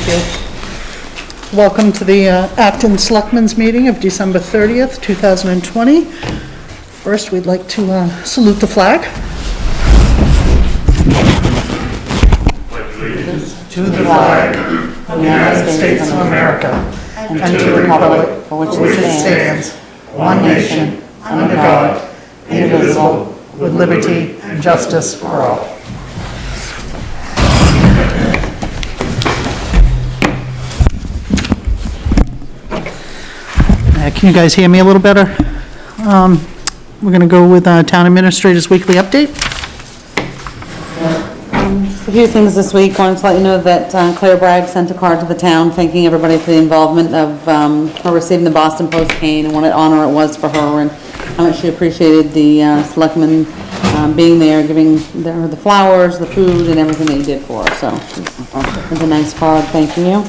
Thank you. Welcome to the Acton Selectmen's meeting of December 30th, 2020. First, we'd like to salute the flag. To the flag of the United States of America and to the republic for which it stands, one nation, under God, indivisible, with liberty and justice for all. Can you guys hear me a little better? We're going to go with Town Administrator's Weekly Update. A few things this week. Wanted to let you know that Claire Bragg sent a card to the town thanking everybody for the involvement of her receiving the Boston Post cane and what an honor it was for her, and how much she appreciated the selectmen being there, giving her the flowers, the food, and everything that you did for her. So it's a nice card thanking you.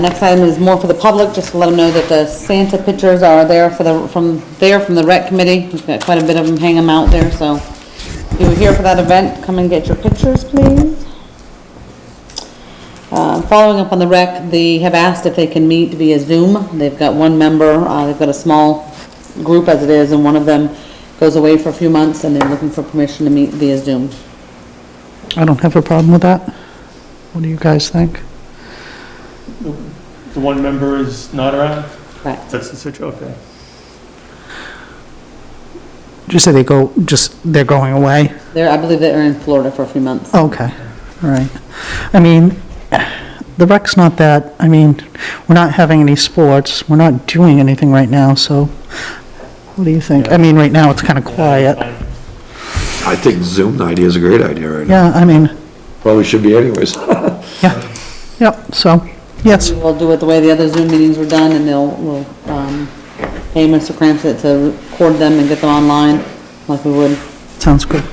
Next item is more for the public, just to let them know that the Santa pictures are there from the rec committee. We've got quite a bit of them, hang them out there, so if you were here for that event, come and get your pictures, please. Following up on the rec, they have asked if they can meet via Zoom. They've got one member, they've got a small group as it is, and one of them goes away for a few months, and they're looking for permission to meet via Zoom. I don't have a problem with that. What do you guys think? The one member is not around? Right. That's the situation, okay. Did you say they're going away? I believe they're in Florida for a few months. Okay, all right. I mean, the rec's not that, I mean, we're not having any sports, we're not doing anything right now, so what do you think? Yeah. I mean, right now it's kind of quiet. I think Zoom idea is a great idea right now. Yeah, I mean, Probably should be anyways. yeah, yep, so, yes. We'll do it the way the other Zoom meetings were done, and we'll pay Mr. Crampton to record them and get them online like we would. Sounds good.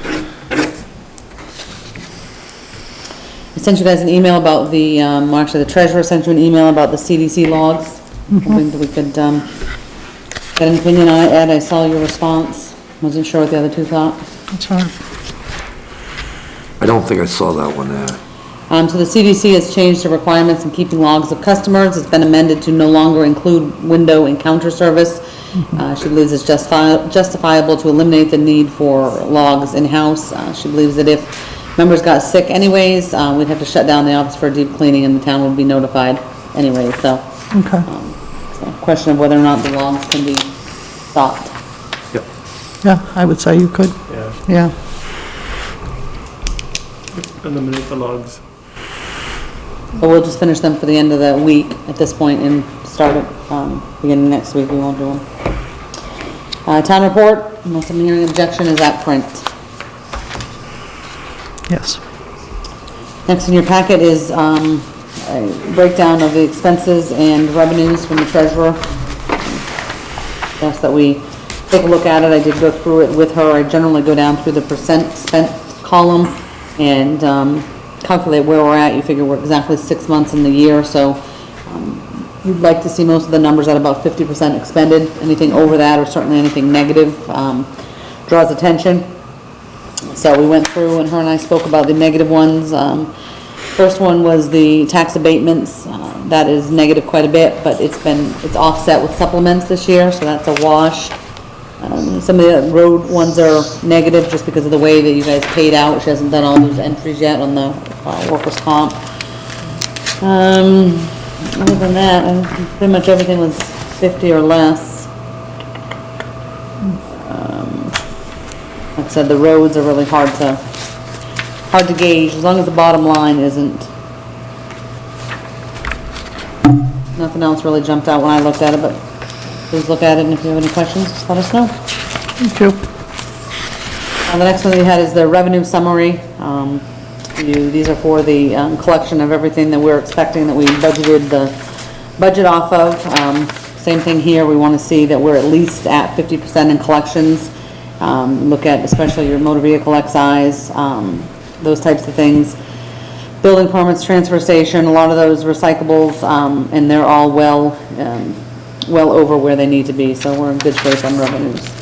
I sent you guys an email about the, actually the treasurer sent you an email about the CDC logs. Hoping that we could, get an opinion on it. Ed, I saw your response. Wasn't sure what the other two thought. That's all right. I don't think I saw that one there. So the CDC has changed the requirements in keeping logs of customers. It's been amended to no longer include window and counter service. She believes it's justifiable to eliminate the need for logs in-house. She believes that if members got sick anyways, we'd have to shut down the office for a deep cleaning and the town would be notified anyway, so. Okay. So question of whether or not the logs can be stopped. Yep. Yeah, I would say you could, Yeah, yeah. eliminate the logs. But we'll just finish them for the end of the week at this point and start it, beginning next week, we won't do them. Town report, unless I'm hearing objection, is at print. Yes. Next in your packet is a breakdown of the expenses and revenues from the treasurer. Asked that we take a look at it. I did go through it with her. I generally go down through the percent spent column and calculate where we're at. You figure we're exactly 6 months in the year, so you'd like to see most of the numbers at about 50% expended. Anything over that, or certainly anything negative, draws attention. So we went through and her and I spoke about the negative ones. First one was the tax abatements. That is negative quite a bit, but it's offset with supplements this year, so that's a wash. Some of the road ones are negative just because of the way that you guys paid out. She hasn't done all those entries yet on the workers' comp. Other than that, pretty much everything was 50 or less. Like I said, the roads are really hard to gauge, as long as the bottom line isn't. Nothing else really jumped out when I looked at it, but please look at it, and if you have any questions, just let us know. Thank you. The next one we had is the revenue summary. These are for the collection of everything that we're expecting, that we budgeted the budget off of. Same thing here, we want to see that we're at least at 50% in collections. Look at especially your motor vehicle excise, those types of things. Building permits, transfer station, a lot of those recyclables, and they're all well over where they need to be, so we're in good shape on revenues.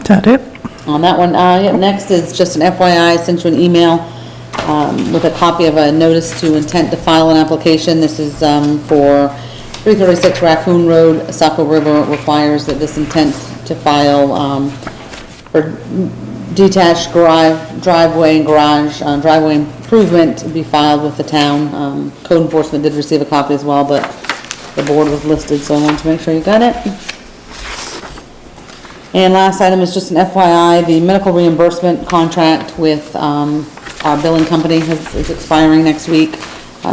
that it? On that one, yeah, next is just an FYI, I sent you an email, with a copy of a notice to intent to file an application. This is, for 336 Raccoon Road, Saco River requires that this intent to file, for detached driveway and garage, driveway improvement to be filed with the town. Code enforcement did receive a copy as well, but the board was listed, so I wanted to make sure you got it. And last item is just an FYI, the medical reimbursement contract with, our billing company is expiring next week.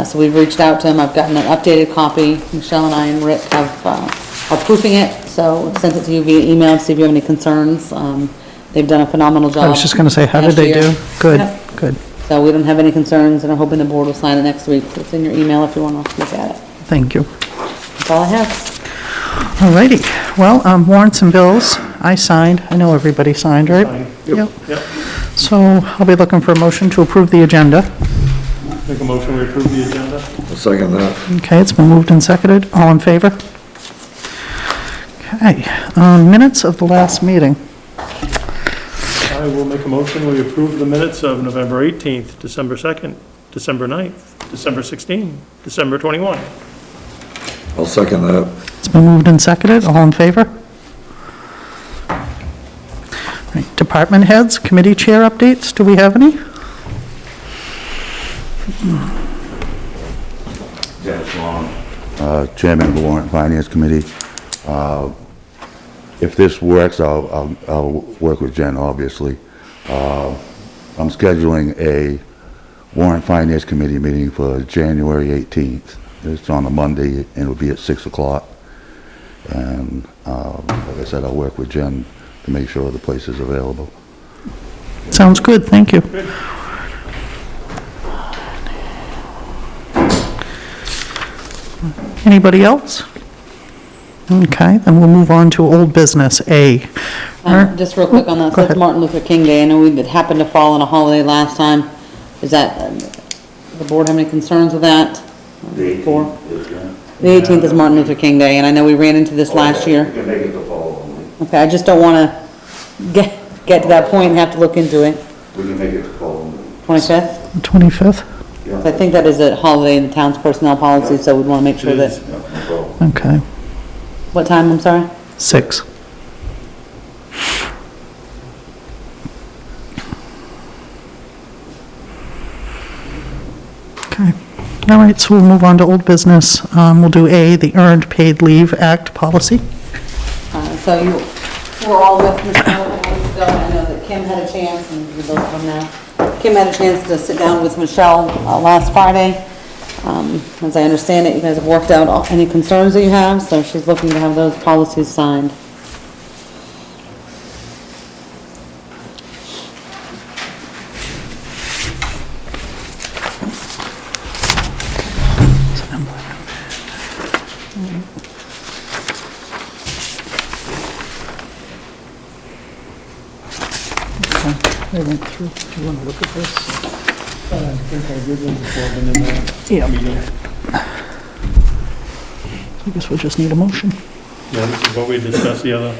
So we've reached out to them, I've gotten an updated copy, Michelle and I and Rick are proofing it, so sent it to you via email to see if you have any concerns. They've done a phenomenal job. I was just gonna say, how did they do? last year. Good, Yep. good. So we don't have any concerns, and I'm hoping the board will sign it next week, so it's in your email if you wanna look at it. Thank you. That's all I have. Alrighty, well, warrants and bills, I signed, I know everybody signed, right? Fine. Yep. Yep. So I'll be looking for a motion to approve the agenda. Make a motion, we approve the agenda. I'll second that. Okay, it's been moved and seconded, all in favor? Okay, minutes of the last meeting. I will make a motion, we approve the minutes of November 18th, December 2nd, December 9th, December 16th, December 21. I'll second that. It's been moved and seconded, all in favor? Right, department heads, committee chair updates, do we have any? Dennis Long, Chairman of the Warrant Finance Committee. If this works, I'll work with Jen, obviously. I'm scheduling a Warrant Finance Committee meeting for January 18th. It's on a Monday, and it'll be at 6 o'clock. And like I said, I'll work with Jen to make sure the place is available. Sounds good, thank you. Anybody else? Okay, then we'll move on to old business, A. Just real quick on that, Go so it's ahead. Martin Luther King Day, I know it happened to fall on a holiday last time. Is that, the board have any concerns with that? For- The 18th is Martin Luther King Day, and I know we ran into this last year. We can make it the following week. Okay, I just don't wanna get to that point and have to look into it. We can make it the following week. 25th? 25th? Yeah. I think that is a holiday in the town's personnel policy, so we'd wanna make sure that, Yeah, no problem. Okay, what time, I'm sorry? 6. Okay, all right, so we'll move on to old business. We'll do A, the Earned Paid Leave Act policy. So you were all with Michelle a couple weeks ago, I know that Kim had a chance, and you both of them now. Kim had a chance to sit down with Michelle last Friday. As I understand it, you guys have worked out any concerns that you have, so she's looking to have those policies signed. I went through, do you want to look at this? I think I did them before, I've been in that Yeah. meeting. I guess we'll just need a motion. Yeah, this is what we discussed the other,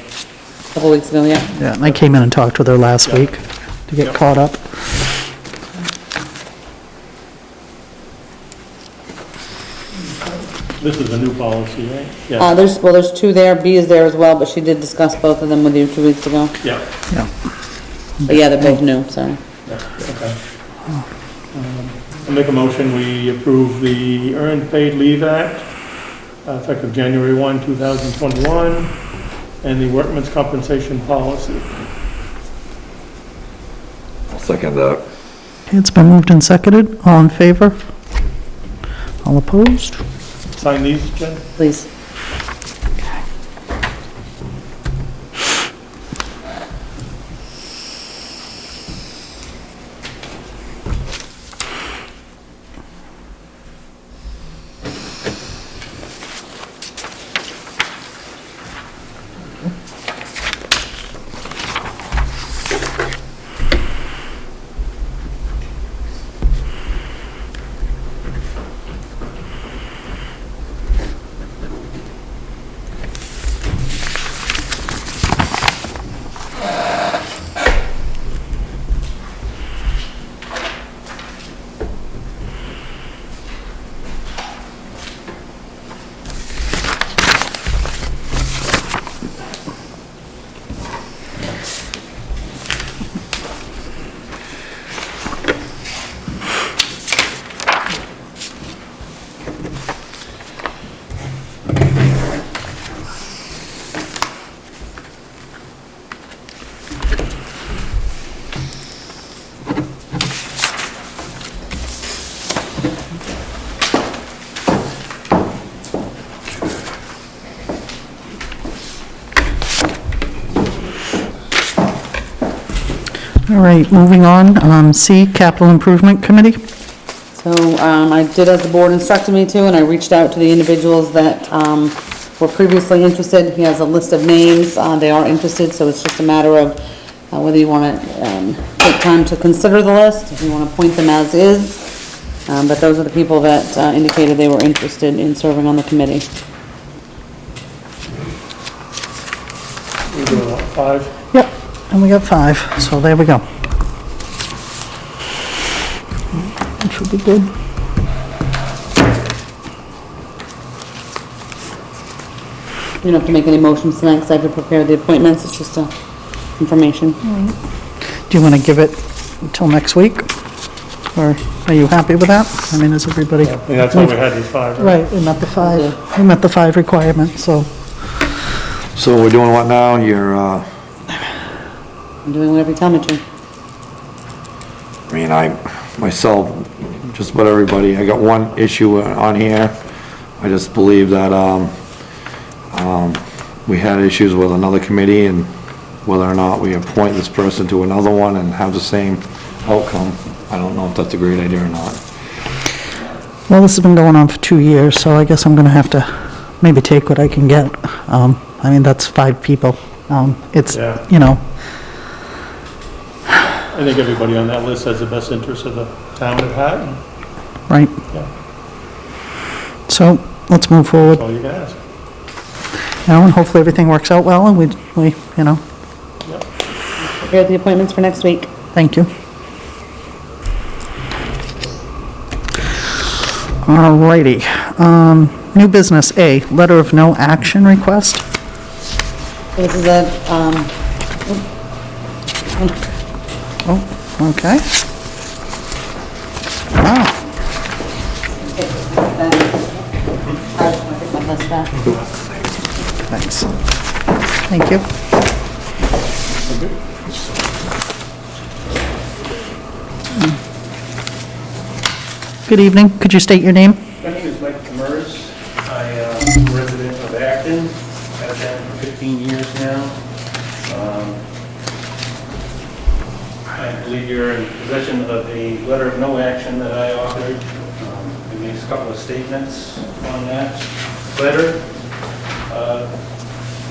A couple weeks ago, yeah. Yeah, and I came in and talked with her last Yeah. week to get Yeah. caught up. this is a new policy, right? Yeah, There's two there, B is there as well, but she did discuss both of them with you 2 weeks ago. yeah, Yeah. But yeah, they're both new, sorry. yeah, okay. I make a motion, we approve the Earned Paid Leave Act, effective January 1, 2021, and the Workman's Compensation Policy. I'll second that. It's been moved and seconded. All in favor? All opposed? Sign these, Jen? Please. All right, moving on, C, Capital Improvement Committee. So, I did as the board instructed me to, and I reached out to the individuals that, were previously interested. He has a list of names, they are interested, so it's just a matter of, whether you wanna, take time to consider the list, if you wanna appoint them as is. But those are the people that, indicated they were interested in serving on the committee. We're doing what, 5? Yep, and we got 5, so there we go. That should be good. You don't have to make any motions tonight, because I could prepare the appointments, it's just, information. Do you want to give it until next week? Or are you happy with that? I mean, is everybody? Yeah, that's why we had these 5, right? Right, we met the 5, we met the 5 requirements, so. So we're doing what now? You're, I'm doing whatever you tell me to. I mean, myself, just about everybody, I got one issue on here. I just believe that, we had issues with another committee, and whether or not we appoint this person to another one and have the same outcome, I don't know if that's a great idea or not. Well, this has been going on for 2 years, so I guess I'm gonna have to maybe take what I can get. I mean, that's 5 people. It's, Yeah. you know, I think everybody on that list has the best interest of the town at heart, and right? Yeah. So, let's move forward, that's all you can ask. and hopefully everything works out well, and we, you know, Yep. Prepare the appointments for next week. thank you. All righty, new business A, letter of no action request. This is a, Oh, okay. Wow, I just want to get my list back. thanks. Thank you. Good evening, could you state your name? My name is Mike Demers. I am a resident of Acton. I've been for 15 years now. I believe you're in possession of a letter of no action that I authored. It makes a couple of statements on that letter.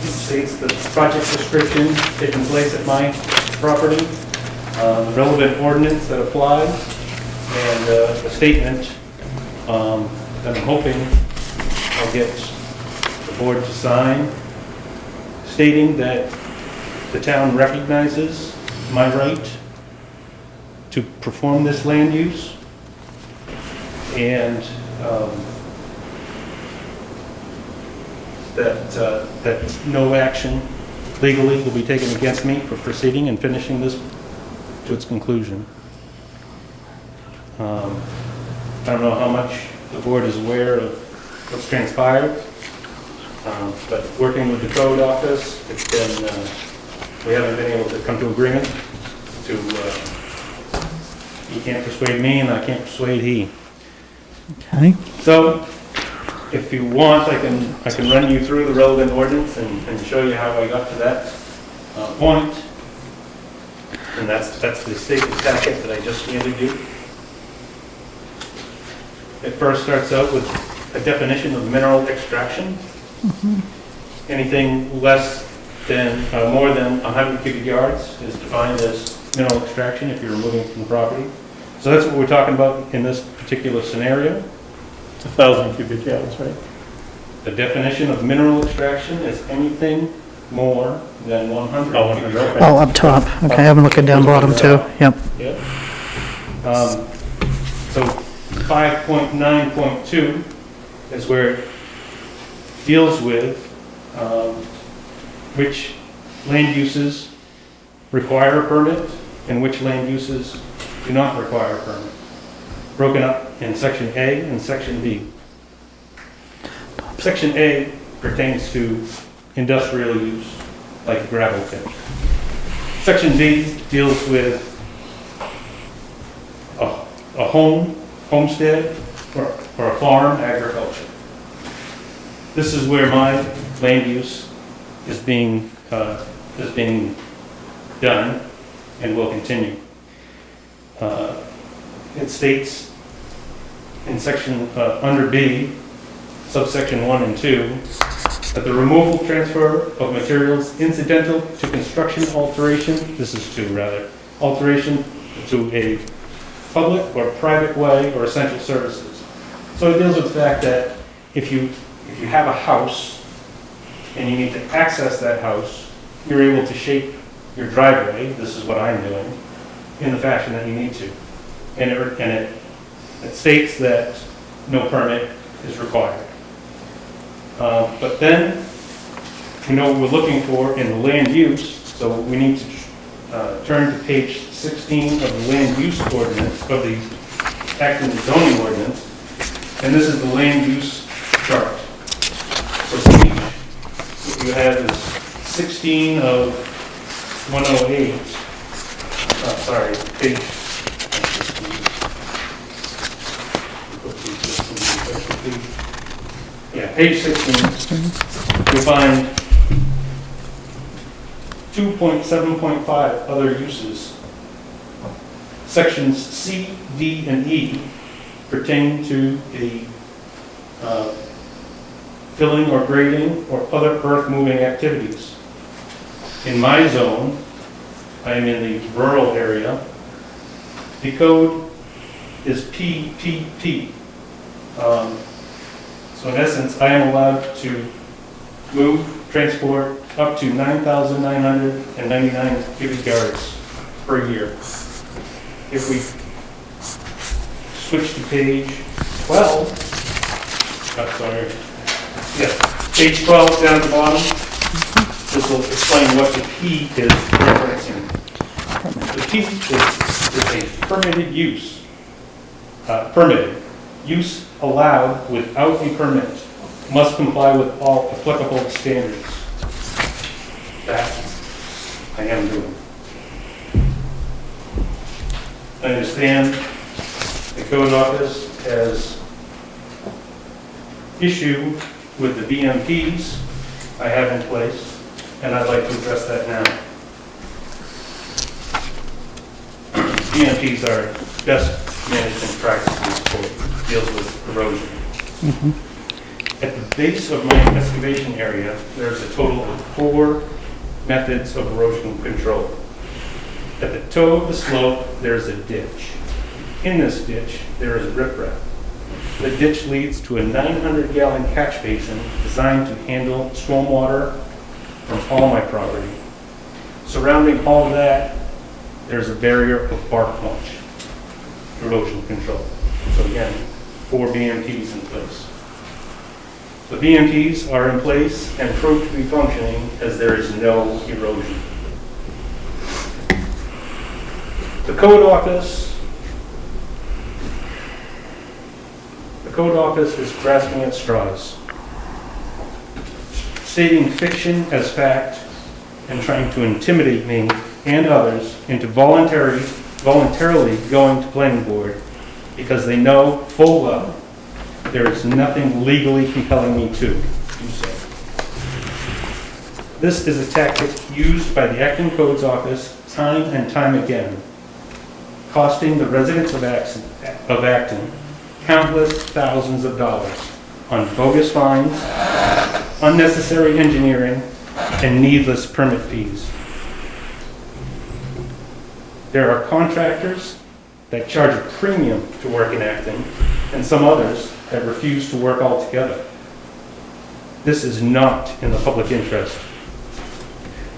It states the project description taking place at my property, the relevant ordinance that applies, and a statement that I'm hoping I'll get the board to sign, stating that the town recognizes my right to perform this land use, and that no action legally will be taken against me for proceeding and finishing this to its conclusion. I don't know how much the board is aware of what's transpired, but working with the code office, it's been, we haven't been able to come to agreement to, he can't persuade me and I can't persuade he. Okay, So, if you want, I can run you through the relevant ordinance and show you how I got to that point. And that's the statement packet that I just handed you. It first starts out with a definition of mineral extraction. Anything less than, more than 100 cubic yards is defined as mineral extraction if you're removing it from the property. So that's what we're talking about in this particular scenario. It's 1,000 cubic yards, right? The definition of mineral extraction is anything more than 100 Oh, cubic 100, yards. okay. oh, up top, okay, I'm looking down bottom too, yep. Yep. So 5.9.2 is where it deals with which land uses require a permit and which land uses do not require a permit. Broken up in Section A and Section B. Section A pertains to industrial use, like gravel pit. Section B deals with a homestead, or a farm agriculture. This is where my land use is being done, and will continue. It states in section, under B, subsection 1 and 2, that the removal, transfer of materials incidental to construction alteration, this is 2 rather, alteration to a public or private way or essential services. So it deals with the fact that if you have a house and you need to access that house, you're able to shape your driveway, this is what I'm doing, in the fashion that you need to. And it states that no permit is required. But then, we know what we're looking for in the land use, so we need to turn to page 16 of the land use ordinance, of the Acton zoning ordinance, and this is the land use chart. So page, what you have is 16 of 108, sorry, page, yeah, page 16, you'll find 2.7.5 other uses. Sections C, D, and E pertain to the filling or grading or other earth-moving activities. In my zone, I am in the rural area, the code is PPP. So in essence, I am allowed to move, transport up to 9,999 cubic yards per year. If we switch to page 12, page 12 down at the bottom, this will explain what the P is referencing. The P is a permitted use. Permitted. Use allowed without a permit. Must comply with all applicable standards. That I am doing. I understand the code office has issue with the BMPs I have in place, and I'd like to address that now. BMPs are best management practices for deals with erosion. At the base of my excavation area, there's a total of 4 methods of erosion control. At the toe of the slope, there's a ditch. In this ditch, there is riprap. The ditch leads to a 900-gallon catch basin designed to handle stormwater from all my property. Surrounding all of that, there's a barrier of bark mulch, erosion control. So again, 4 BMPs in place. The BMPs are in place and prove to be functioning as there is no erosion. The code office is grasping at straws, stating fiction as fact and trying to intimidate me and others into voluntarily going to planning board because they know full well there is nothing legally compelling me to do so. This is a tactic used by the Acton Codes Office time and time again, costing the residents of Acton countless thousands of dollars on bogus fines, unnecessary engineering, and needless permit fees. There are contractors that charge a premium to work in Acton, and some others that refuse to work altogether. This is not in the public interest.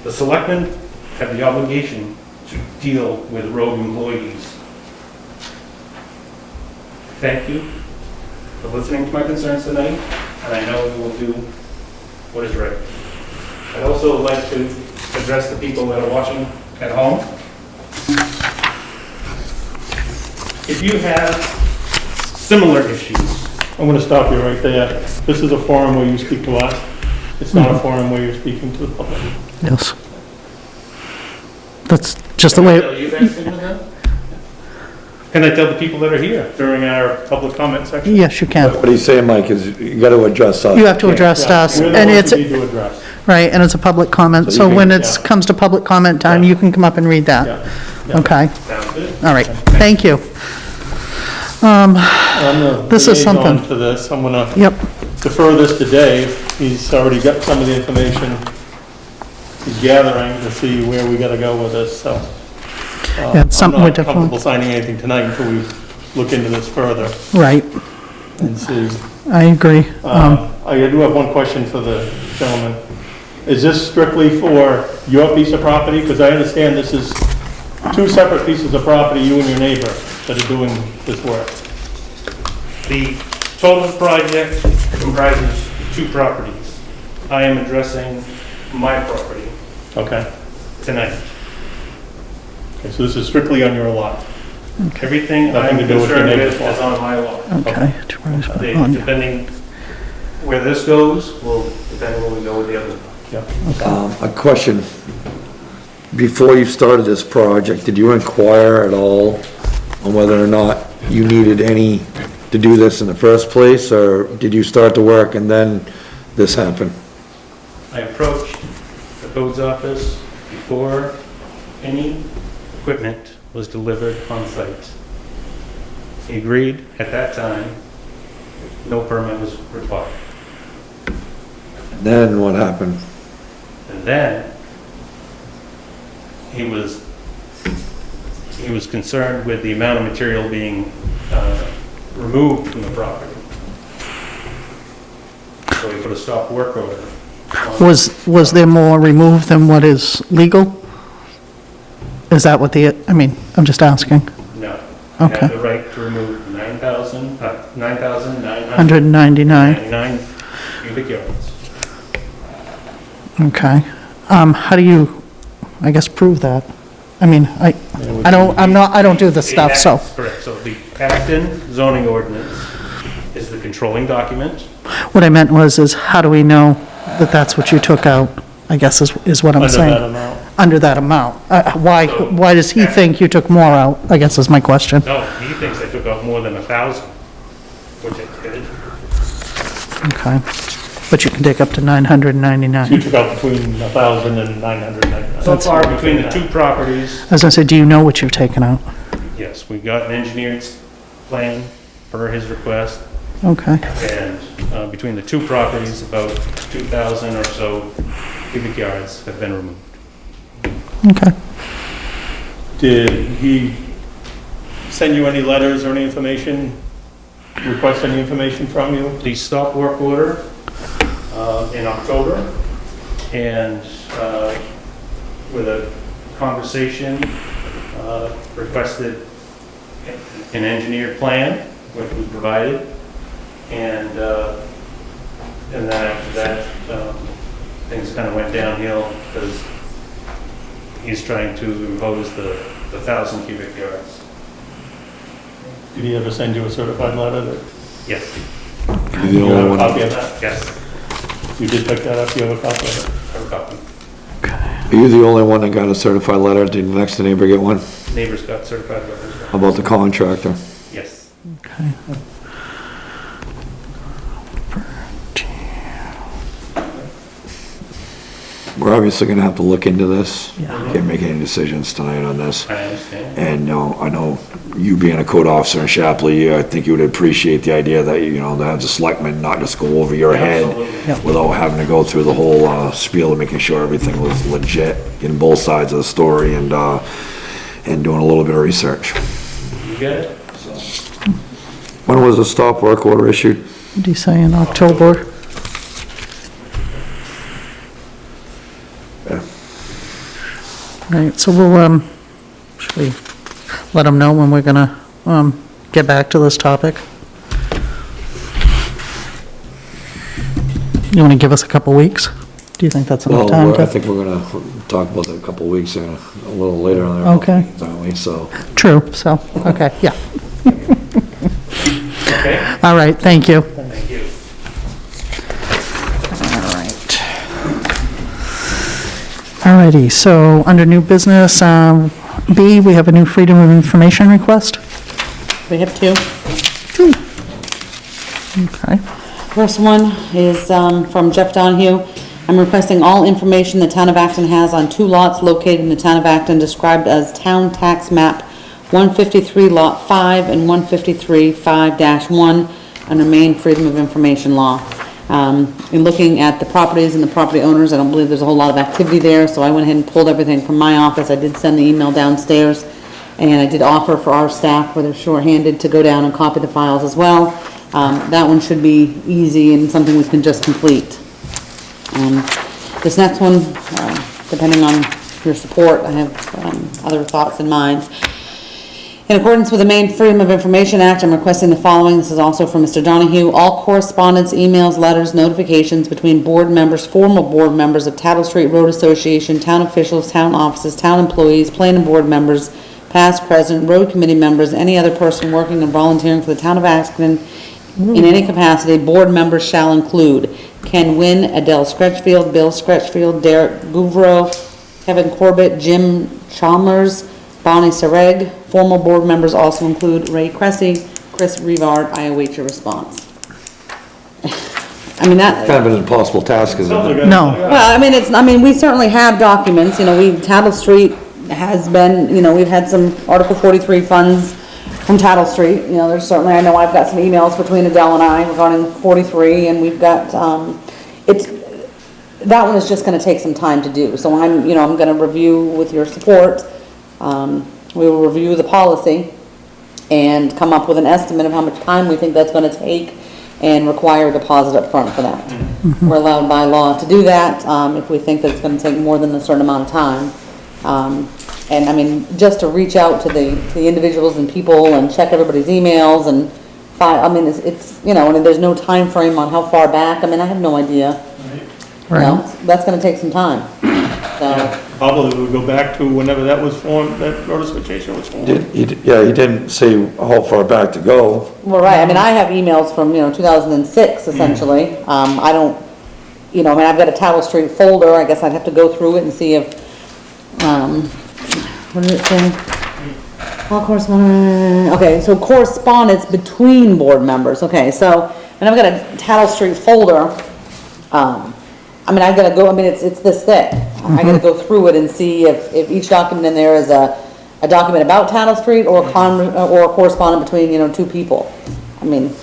The Selectmen have the obligation to deal with rogue employees. Thank you for listening to my concerns tonight, and I know you will do what is right. I'd also like to address the people that are watching at home. If you have similar issues, I'm going to stop you right there. This is a forum where you speak to us. It's not a forum where you're speaking to the public. Yes. That's just the way, tell you guys similar then? Can I tell the people that are here during our public comment section? yes, you can. What he's saying, Mike, is you gotta address us. You have to address us, We're the and ones it's, you need to address. right, and it's a public comment, So so you when can- it yeah. comes to public comment time, Yeah. you can come up and read that. Yeah. Okay, Sounds good. all right, thank you. I'm the This is liaison something. to this. I'm gonna Yep, defer this to Dave. He's already got some of the information he's gathering to see where we gotta go with this, so. Yeah, it's something I'm we're not definitely- comfortable signing anything tonight until we look into this further right, and see. I agree. I do have one question for the gentleman. Is this strictly for your piece of property? Because I understand this is two separate pieces of property, you and your neighbor, that are doing this work. The total project comprises 2 properties. I am addressing my property Okay. tonight. Okay, so this is strictly on your lot? Everything Nothing I'm to do with your concerned neighbor's with is lot. on my lot. Okay. Depending where this goes, will depend where we go with the other. Yeah. A question. Before you started this project, did you inquire at all on whether or not you needed any to do this in the first place, or did you start to work and then this happened? I approached the codes office before any equipment was delivered on site. He agreed at that time, no permit was required. Then what happened? And then he was concerned with the amount of material being removed from the property. So he put a stop work order. Was there more removed than what is legal? Is that what I'm I'm just asking. No. I Okay. have the right to remove 9,999 199, cubic yards. okay. How do you, I guess, prove that? I don't do this stuff, so. That's correct. So the Acton zoning ordinance is the controlling document. What I meant is how do we know that that's what you took out, I guess is what I'm Under saying. that amount. Under that amount. Why does he think you took more out, I guess is my question. No, he thinks I took out more than 1,000, which I did. Okay. But you can take up to You 999. took out between 1,000 and 999. So far, between the 2 properties, As I said, do you know what you've taken out? yes, we got an engineered plan per his request, Okay, and between the 2 properties, about 2,000 or so cubic yards have been removed. okay. Did he send you any letters or any information, request any information from you? The stop work order in October, and with a conversation, requested an engineered plan, which was provided, and then after that, things kind of went downhill because he's trying to impose the 1,000 cubic yards. Did he ever send you a certified letter that Yes, You're the you only have a one. copy of that? yes, You did pick that up, you have a copy of it? I have a copy. Are you the only one that got a certified letter? Did the next neighbor get one? Neighbors got certified letters. How about the contractor? Yes. Okay. We're obviously gonna have to look into this. Yeah. Can't make any decisions tonight on this. I understand. And, I know you being a code officer in Shapley, I think you would appreciate the idea that, to have the selectmen not just go over your head Absolutely. without having to go through the whole, spiel of making sure everything was legit, getting both sides of the story and doing a little bit of research. You get it? When was the stop work order issued? What do you say in October? Yeah. Right, so we'll, should we let them know when we're gonna, get back to this topic? You wanna give us a couple weeks? Do you think that's enough time Well, I to? think we're gonna talk about that in a couple of weeks, a little later on. Okay. Aren't we? So, True, so, okay, yeah. Okay, All right, thank you. thank you. All right. All righty, so under new business, B, we have a new Freedom of Information request. We have 2. Okay, First one is from Jeff Donahue. I'm requesting all information the town of Acton has on 2 lots located in the town of Acton described as Town Tax Map 153 Lot 5 and 153 5-1 under Maine Freedom of Information Law. In looking at the properties and the property owners, I don't believe there's a whole lot of activity there, so I went ahead and pulled everything from my office. I did send the email downstairs, and I did offer for our staff, where they're shorthanded, to go down and copy the files as well. That one should be easy and something we can just complete. This next one, depending on your support, I have other thoughts in mind. In accordance with the Maine Freedom of Information Act, I'm requesting the following. This is also from Mr. Donahue. All correspondence, emails, letters, notifications between board members, former board members of Tattle Street Road Association, town officials, town offices, town employees, planning board members, past, present, road committee members, any other person working and volunteering for the town of Acton in any capacity, board members shall include Ken Wynn, Adele Scretchfield, Bill Scretchfield, Derek Bouvreau, Kevin Corbett, Jim Chalmers, Bonnie Sareg. Former board members also include Ray Cressy, Chris Rivard. I await your response. I mean, that... Kind of an impossible task, isn't it? No. Well, I mean, we certainly have documents, Tattle Street has been, we've had some Article 43 funds from Tattle Street, there's certainly, I know I've got some emails between Adele and I regarding 43, and we've got, that one is just gonna take some time to do, so I'm gonna review with your support. We will review the policy and come up with an estimate of how much time we think that's gonna take and require a deposit up front for that. We're allowed by law to do that, if we think that it's gonna take more than a certain amount of time. And I mean, just to reach out to the individuals and people and check everybody's emails and I mean, it's and there's no time frame on how far back. I mean, I have no idea. Right. That's gonna take some time, so. Yeah, probably we'll go back to whenever that was formed, that road association was formed. He didn't say how far back to go. Well, right, I mean, I have emails from, 2006 essentially. I don't, I mean, I've got a Tattle Street folder. I guess I'd have to go through it and see if, what did it say? All correspondence, okay, so correspondence between board members, okay, so, and I've got a Tattle Street folder, I mean, I've gotta go, I mean, it's this thick. I gotta go through it and see if each document in there is a document about Tattle Street or a correspondence between, 2 people. I mean,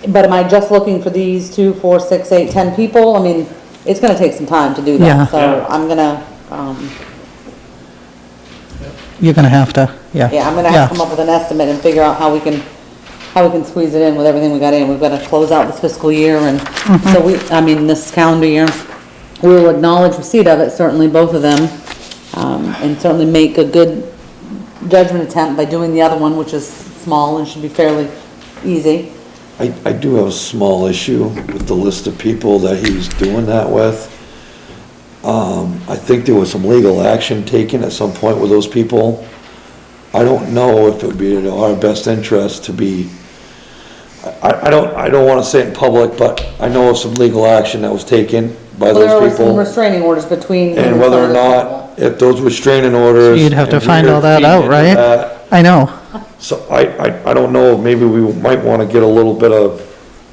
but am I just looking for these 2, 4, 6, 8, 10 people? I mean, it's gonna take some time to do that, Yeah. so I'm gonna, You're gonna have to, yeah. yeah, I'm gonna have to come up with an estimate and figure out how we can squeeze it in with everything we got in. We've got to close out this fiscal year, and so this calendar year, we will acknowledge receipt of it, certainly both of them, and certainly make a good judgment attempt by doing the other one, which is small and should be fairly easy. I do have a small issue with the list of people that he's doing that with. I think there was some legal action taken at some point with those people. I don't know if it would be in our best interest to be, I don't want to say it in public, but I know of some legal action that was taken by Well, there those were some people. restraining orders between. And whether or not, if those restraining orders. So you'd have to and find all that out, right? that. I know. So I don't know, maybe we might want to get a little bit of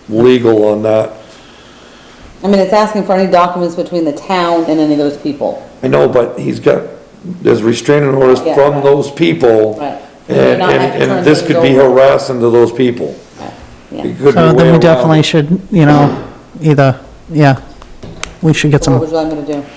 legal on that. I mean, it's asking for any documents between the town and any of those people. I know, but there's restraining orders Yeah, from right. those people. Right. You're not have to turn And this things could be over. harassing to those people. Yeah. It could be So way then we around definitely it. should, either, we should get So what some, would you like me to do?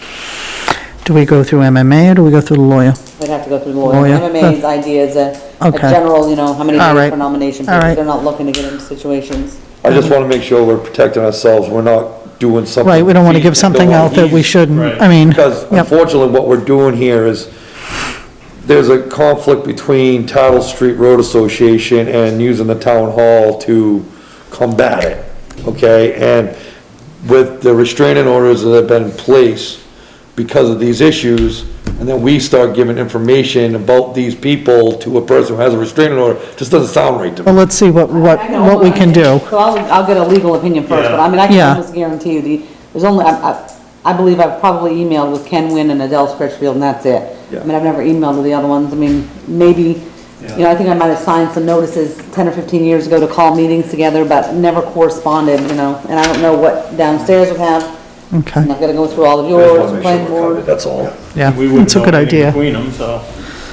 do we go through MMA or do we go through the lawyer? We'd have to go through the lawyer. Lawyer. MMA's idea is a Okay. general, how many All days right. for nomination, All because right. they're not looking to get into situations. I just want to make sure we're protecting ourselves, we're not doing something. Right, we don't want to give something out that we shouldn't, I mean, Because yep, unfortunately, what we're doing here is, there's a conflict between Tattle Street Road Association and using the town hall to combat it, okay? And with the restraining orders that have been in place because of these issues, and then we start giving information about these people to a person who has a restraining order, just doesn't sound right to me. well, let's see what we can do. So I'll get a legal opinion first, but I mean, I can Yeah. almost guarantee you, there's only, I believe I've probably emailed with Ken Wynn and Adele Scritchfield, and that's it. Yeah. I mean, I've never emailed with the other ones. I mean, maybe, I think I might have signed some notices 10 or 15 years ago to call meetings together, but never corresponded, and I don't know what downstairs would have. Okay, I'm not gonna go through all of I just wanna yours, make sure planning we're covered, board. that's all. yeah, We wouldn't it's a know good anything idea. between them, so,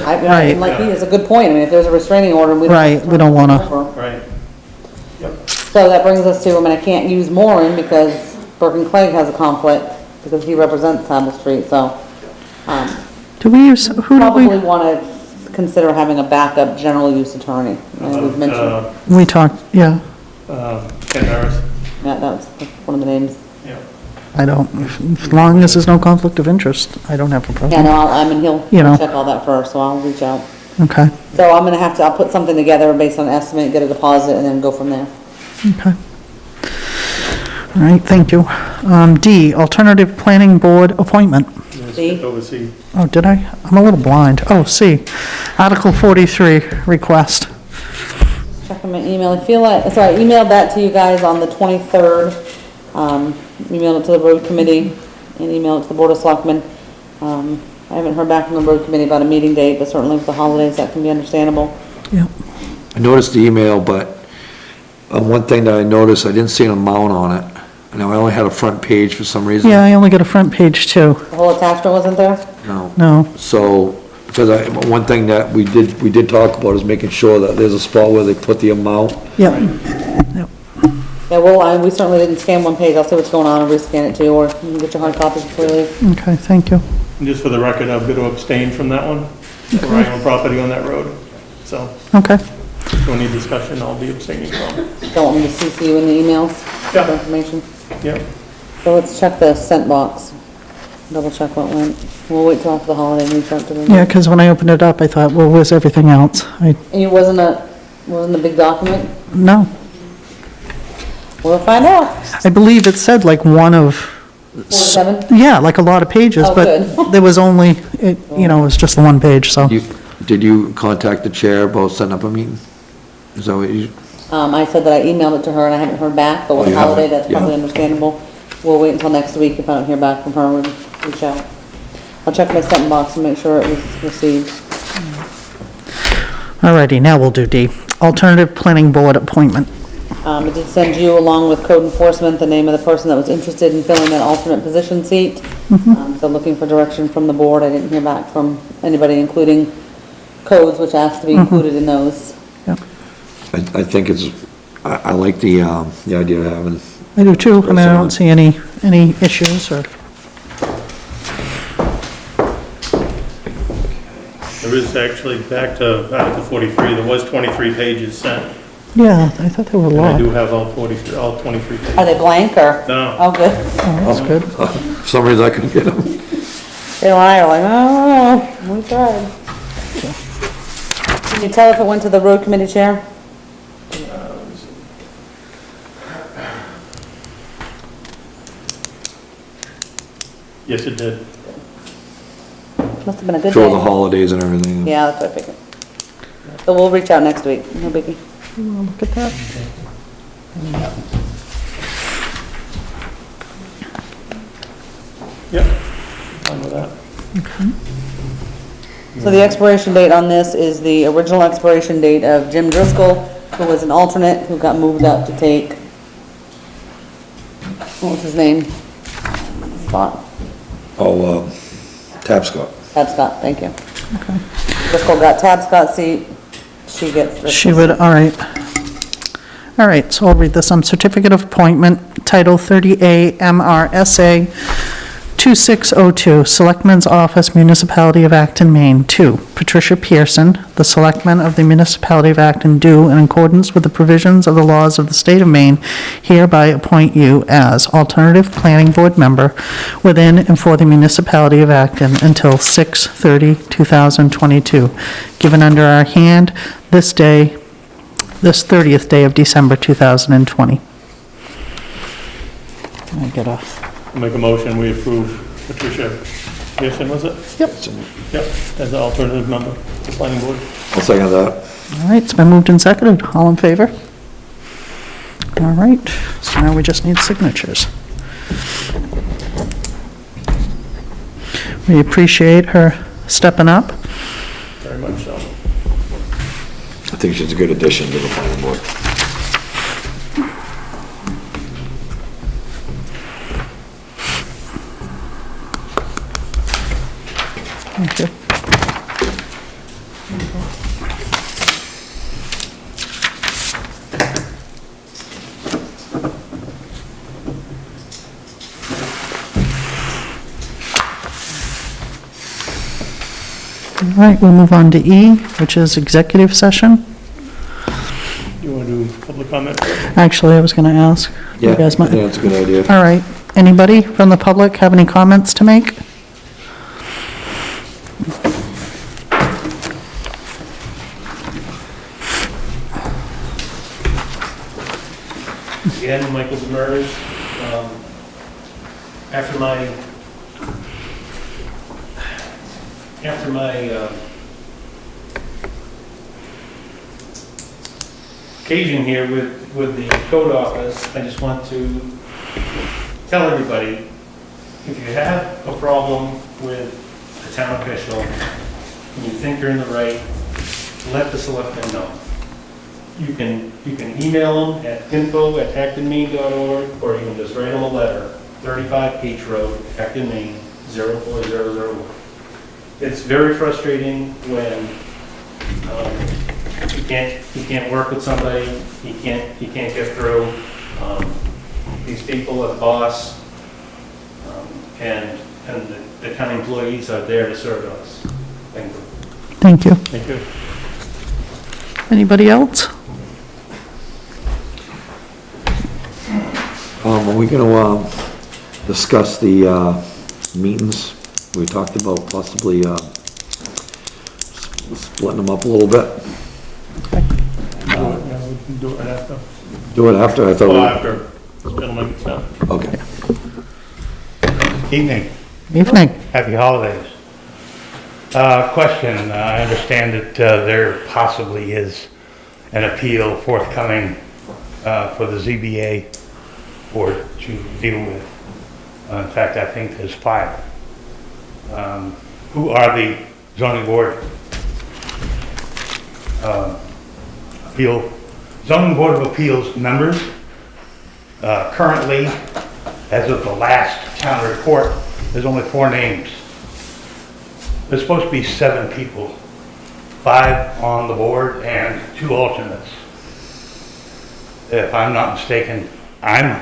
Right. Like, he has a good point, I mean, if there's a restraining order, we don't. Right, we don't wanna- right. So that brings us to, I mean, I can't use Moran because Burke and Clegg has a conflict, because he represents Saddle Street, so, Do we use, who do probably we, wanna consider having a backup general use attorney. And we've mentioned, we talked, yeah, Ken Harris, yeah, that was one of the names. yeah. I don't, as long as there's no conflict of interest, I don't have a Yeah, problem. no, I mean, he'll You know. check all that first, so I'll reach out. Okay, So I'm gonna have to, I'll put something together based on estimate, get a deposit, and then go from there. okay. All right, thank you. D, alternative planning board appointment. See? Oversee. Oh, did I? I'm a little blind. Oh, C, Article 43, request. Checking my email, I feel like, so I emailed that to you guys on the 23rd. Emailed it to the road committee and emailed it to the board of selectmen. I haven't heard back from the road committee about a meeting date, but certainly with the holidays, that can be understandable. Yeah, I noticed the email, but, one thing that I noticed, I didn't see an amount on it. I know I only had a front page for some reason. yeah, I only got a front page too. The whole attachment wasn't there? No. No, So, because one thing that we did talk about is making sure that there's a spot where they put the amount. yep, Yeah, well, we certainly didn't scan one page, I'll see what's going on and rescan it too, or you can get your hard copies before you leave. okay, thank you. And just for the record, I'm going to abstain from that one, where I own property on that road. So, Okay, if you need discussion, I'll be abstaining from. Don't want me to CC you in the emails? Yeah. For information? Yep. So let's check the sent box, double check what went. We'll wait till after the holiday and reach out to them. yeah, because when I opened it up, I thought, well, where's everything else? And it wasn't a big document? No, We'll find out. I believe it said like one of, 47? yeah, like a lot of pages, Oh, but good. there was only, it was just the one page, so. Did you contact the chair about setting up a meeting? Is that what you, I said that I emailed it to her and I haven't heard back, but with Oh, the you haven't? holiday, that's Yeah. probably understandable. We'll wait until next week. If I don't hear back from her, we'll reach out. I'll check my sent box and make sure it was received. Alrighty, now we'll do D, alternative planning board appointment. I did send you, along with code enforcement, the name of the person that was interested in filling that alternate position seat. So looking for direction from the board. I didn't hear back from anybody, including codes, which asked to be included in those. I think it's, I like the idea of having, I do too, I mean, I don't see any issues or, There is actually, back to Article 43, there was 23 pages sent. yeah, I thought there were a And I lot. do have all 23 pages. Are they blank or? No. Oh, good. Oh, that's good. for some reason I couldn't get them. They and I are like, oh, we tried. Can you tell if it went to the road committee chair? Yes, it did. Must have been a good For the day. holidays and everything. Yeah, that's what I figured. So we'll reach out next week, no biggie. Look at that. Yep, fine with that. So the expiration date on this is the original expiration date of Jim Driscoll, who was an alternate, who got moved up to take, what was his name? Scott, Oh, Tapscott. Tab Scott, thank you. Driscoll got Tab Scott's seat, she gets. She would, all right. All right, so I'll read this. Certificate of Appointment, Title 30A MRSA 2602, Selectmen's Office, Municipality of Acton, Maine. 2, Patricia Pearson, the Selectmen of the Municipality of Acton do, in accordance with the provisions of the laws of the state of Maine, hereby appoint you as alternative planning board member within and for the Municipality of Acton until 6/30/2022, given under our hand this 30th day of December 2020. I get a, I'll make a motion, we approve Patricia Pearson, was it? yep. Yep, as an alternative member to the planning board. I'll second that. All right, it's been moved and seconded. All in favor? All right, so now we just need signatures. We appreciate her stepping up. Very much so. I think she's a good addition to the planning board. Thank you. All right, we'll move on to E, which is executive session. You want to do public comment? Actually, I was going to ask. You Yeah, guys might- that's a good idea. All right. Anybody from the public have any comments to make? Again, Michael Demers. After my occasion here with the code office, I just want to tell everybody, if you have a problem with a town official, and you think you're in the right, let the selectmen know. You can email them at info@actonmaine.org, or you can just write them a letter, 35 Peach Road, Acton, Maine, 04001. It's very frustrating when you can't work with somebody, you can't get through. These people are the boss, and the town employees are there to serve us. Thank you. Thank you. Thank you. Anybody else? Are we gonna, discuss the, meetings? We talked about possibly, splitting them up a little bit. Yeah, we can do it right after. Do it after, I thought. Well, we- after this gentleman gets done. Okay. Evening, Evening. happy holidays. Question, I understand that there possibly is an appeal forthcoming for the ZBA board to deal with. In fact, I think there's 5. Who are the zoning board zoning board of appeals members? Currently, as of the last town report, there's only 4 names. There's supposed to be 7 people, 5 on the board and 2 alternates. If I'm not mistaken, I'm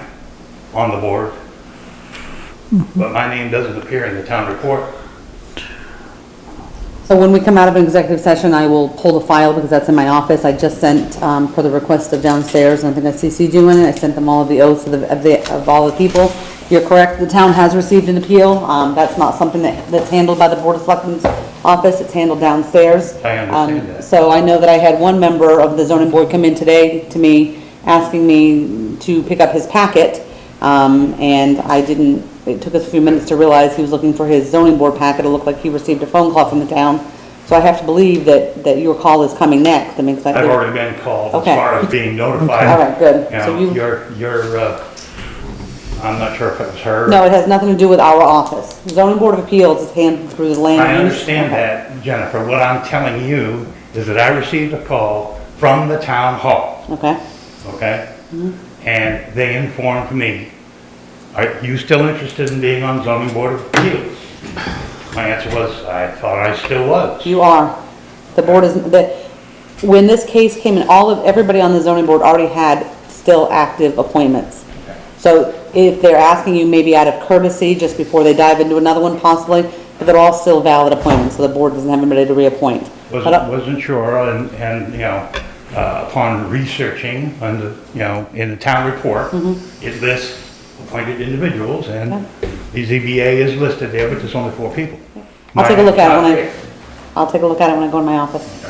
on the board, but my name doesn't appear in the town report. So when we come out of an executive session, I will pull the file because that's in my office. I just sent, for the request of downstairs, and I think I CC'd you in it, I sent them all of the oaths of all the people. You're correct, the town has received an appeal. That's not something that's handled by the Board of Selectmen's office, it's handled downstairs. I understand that. So I know that I had one member of the zoning board come in today to me, asking me to pick up his packet, and I didn't, it took us a few minutes to realize he was looking for his zoning board packet. It looked like he received a phone call from the town. So I have to believe that your call is coming next. I mean, 'cause I I've think- already been called as Okay. far as being notified. All right, good. You So know, you, you're, I'm not sure if it was her. no, it has nothing to do with our office. Zoning Board of Appeals is handled through the land use. I understand that, Jennifer. What I'm telling you is that I received a call from the town hall, Okay, okay? And they informed me, are you still interested in being on zoning board of appeals? My answer was, I thought I still was. you are. The board is, when this case came in, everybody on the zoning board already had still active appointments. So if they're asking you maybe out of courtesy, just before they dive into another one possibly, but they're all still valid appointments, so the board doesn't have anybody to reappoint. Wasn't sure, and, you know, upon researching on the, you know, in the town report, it lists appointed individuals, and the ZBA is listed there, but there's only 4 people. I'll take a look at it when I go in my office.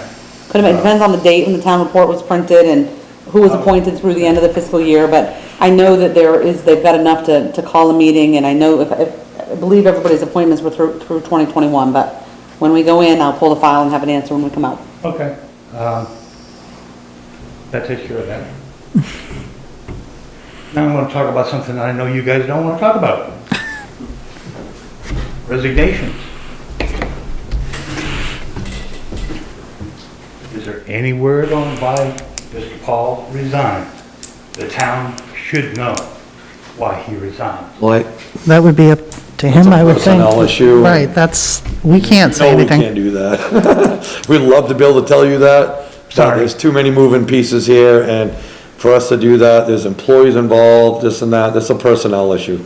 Could have, it depends on the date when the town report was printed and who was appointed through the end of the fiscal year, but I know that they've got enough to call a meeting, and I know I believe everybody's appointments were through 2021, but when we go in, I'll pull the file and have an answer when we come out. Okay. That takes care of that. Now I'm going to talk about something that I know you guys don't want to talk about. Resignations. Is there any word on why Mr. Paul resigned? The town should know why he resigned. Well, That would be To him, I would think. Personnel issue. Right, that's, we can't say No, we anything. can't do that. We'd love to be able to tell you that. but Sorry. There's too many moving pieces here, and for us to do that, there's employees involved, this and that, it's a personnel issue.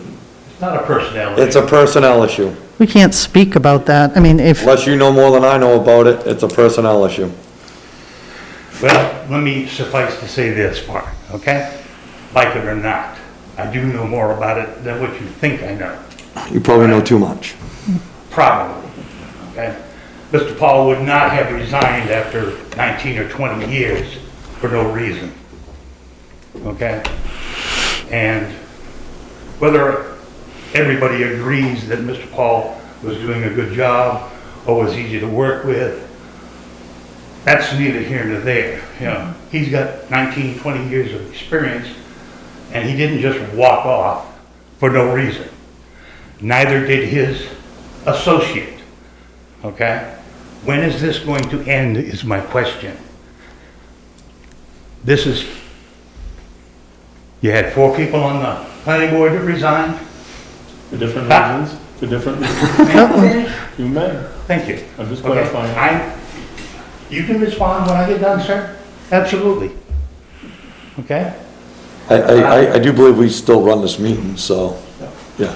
It's not a personnel It's a issue. personnel issue. We can't speak about that. I mean, if, Unless you know more than I know about it, it's a personnel issue. Well, let me suffice to say this part, okay? Like it or not, I do know more about it than what you think I know. You probably know too much. Probably, okay? Mr. Paul would not have resigned after 19 or 20 years for no reason, okay? And whether everybody agrees that Mr. Paul was doing a good job or was easy to work with, that's neither here nor there, you know? He's got 19, 20 years of experience, and he didn't just walk off for no reason. Neither did his associate, okay? When is this going to end is my question. This is, you had 4 people on the planning board that resigned? For different Ah. reasons, for different reasons. May I finish? You may. Thank you. I'm just Okay, clarifying. You can respond when I get done, sir? Absolutely. Okay? I do believe we still run this meeting, so, yeah.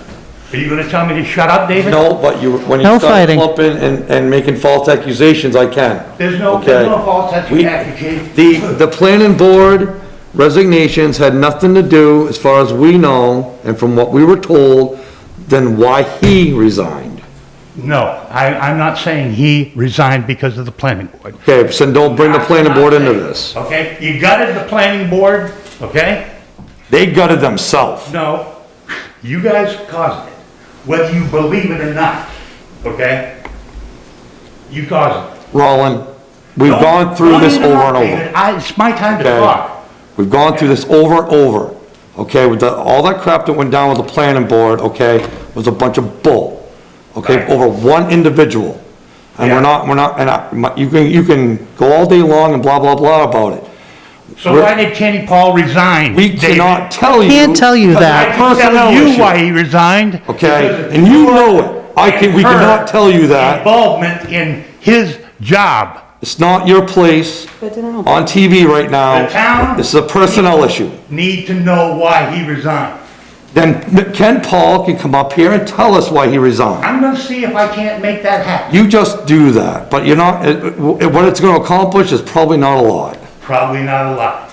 Are you gonna tell me to shut up, David? No, but you, when No you start fighting. clumping and making false accusations, I can. There's no Okay. false We- accusation. The planning board resignations had nothing to do, as far as we know, and from what we were told, than why he resigned. No, I'm not saying he resigned because of the planning board. Okay, so don't bring the planning board into this. Okay, you gutted the planning board, okay? They gutted themselves. No, you guys caused it, whether you believe it or not, okay? You caused it. Roland, we've Don't- gone through don't this over interrupt, and over. David. It's my time to Okay. talk. We've gone through this over and over, okay, with all that crap that went down with the planning board, okay, was a bunch of bull, okay, Right. over one individual. And Yeah. we're not, you can go all day long and blah, blah, blah about it. So why did Kenny Paul resign? We David? cannot tell you. Can't tell you because that. I it's a can personnel tell you issue, why he resigned. okay, because of and you your know it. We and her cannot tell you that. Involvement in his job. It's not your place on TV right now. The town. This is a personnel issue. Need to know why he resigned. Then Ken Paul can come up here and tell us why he resigned. I'm gonna see if I can't make that happen. You just do that, but you're not, what it's gonna accomplish is probably not a lot. Probably not a lot.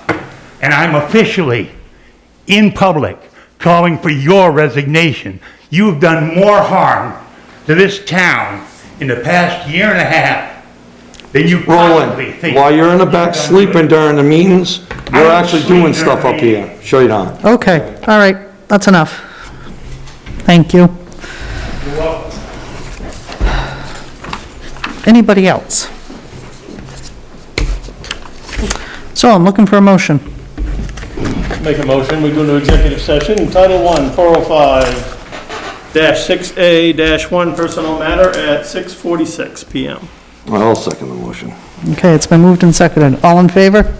And I'm officially, in public, calling for your resignation. You've done more harm to this town in the past year and a half than you possibly Roland, think. while you're in the back You've done sleeping good. during the meetings, I you're don't actually sleep doing during stuff the up here. meetings. Sure you don't. okay, all right, that's enough. Thank you. You're welcome. Anybody else? So I'm looking for a motion. Make a motion, we go into executive session, Title I, 405-6A-1 personnel matter at 6:46 PM. I'll second the motion. Okay, it's been moved and seconded. All in favor?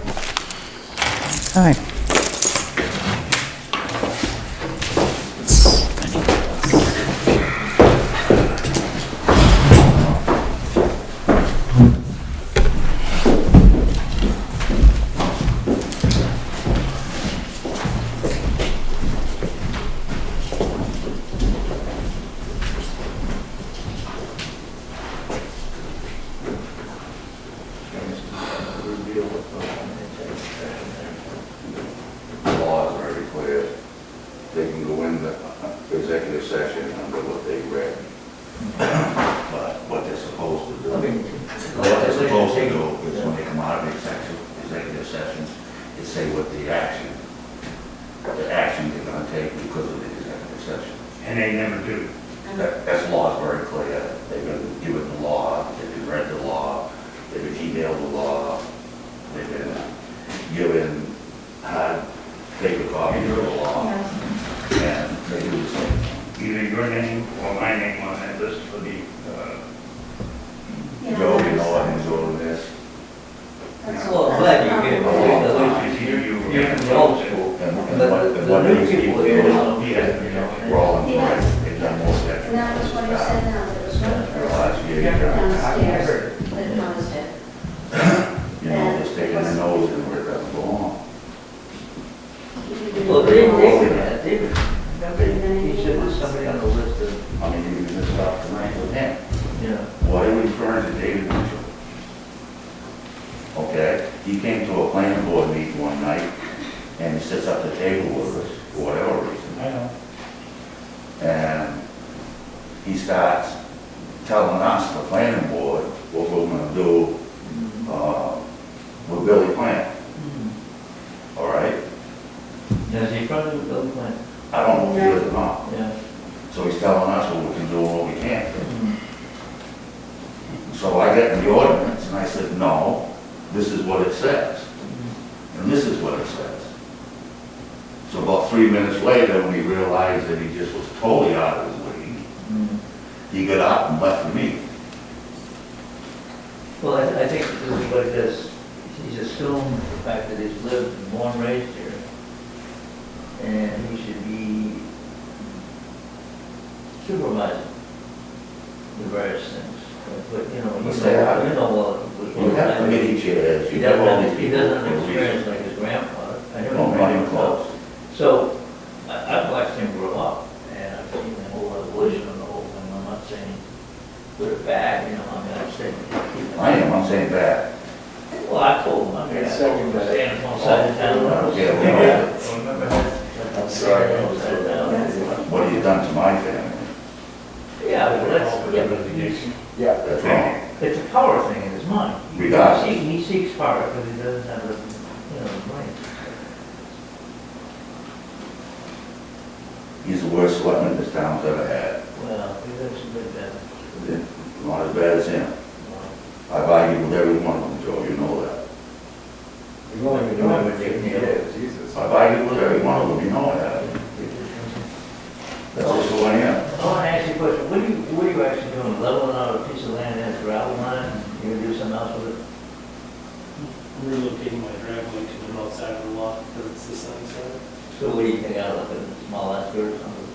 Aye. The law is very clear. They can go in the executive session under what they read. But what they're supposed to do, what they're supposed to do is when they come out of executive sessions, is say what the action they're gonna take because of the executive session. And they never do. That's law is very clear. They've been given the law, they've been read the law, they've been emailed the law, they've been given hard paper copies of the law, and they do the same. Either your name or my name on that list for the, Joe, you know what I'm doing this? That's a little glad you get it. It's either you're in the old school. And what The new these people people here, do, Yeah. Rollins, right, they've done most of that. somebody on the list of, I mean, you can just talk tonight with him. you know, Why are we referring to David Mitchell? Okay, he came to a planning board meeting one night, and he sits up at the table with us, for whatever reason. I know. And he starts telling us, the planning board, what we're gonna do, with Billy Plant, all right? is he from the building plant? I don't know if he is or not. Yeah. So he's telling us what we can do and what we can't do. So I get in the ordinance, and I said, no, this is what it says, and this is what it says. So about 3 minutes later, when he realized that he just was totally out of his league, he got up and left the meeting. Well, I think this is what it is. He's assumed the fact that he's lived and born, raised here. And he should be supervising the various things. But, you know, Let's say that. you know, well. You have committee chairs, He you have all these doesn't, he people. doesn't have for a reason. experience like his grandfather. I know No, his not even grandfather. close. So, I've watched him grow up, and I've seen the whole evolution of the whole thing. I'm not saying good or bad, you know, I mean, I'm saying. I'm saying bad. Well, I told him, I mean, I told him to stand on one side of town. I don't care what I'm sorry. What have you done to my family? Yeah, but that's, yeah, That's wrong. it's a power thing in his mind. Regardless. He seeks power because he doesn't have the, you know, brain. He's the worst selectman this town's ever had. Well, he does a bit better. Not as bad as him. I've argued with every one of them, Joe, you know that. You know what Dick Neal is. I've argued with every one of them, you know that. That's just who I am. I want to ask you a question. What are you actually doing? Leveling out a piece of land and a gravel line? You gonna do something else with it? Relocating my driveway to the north side of the lot, because it's the sunny side. So what do you think out of it? A small escort or something?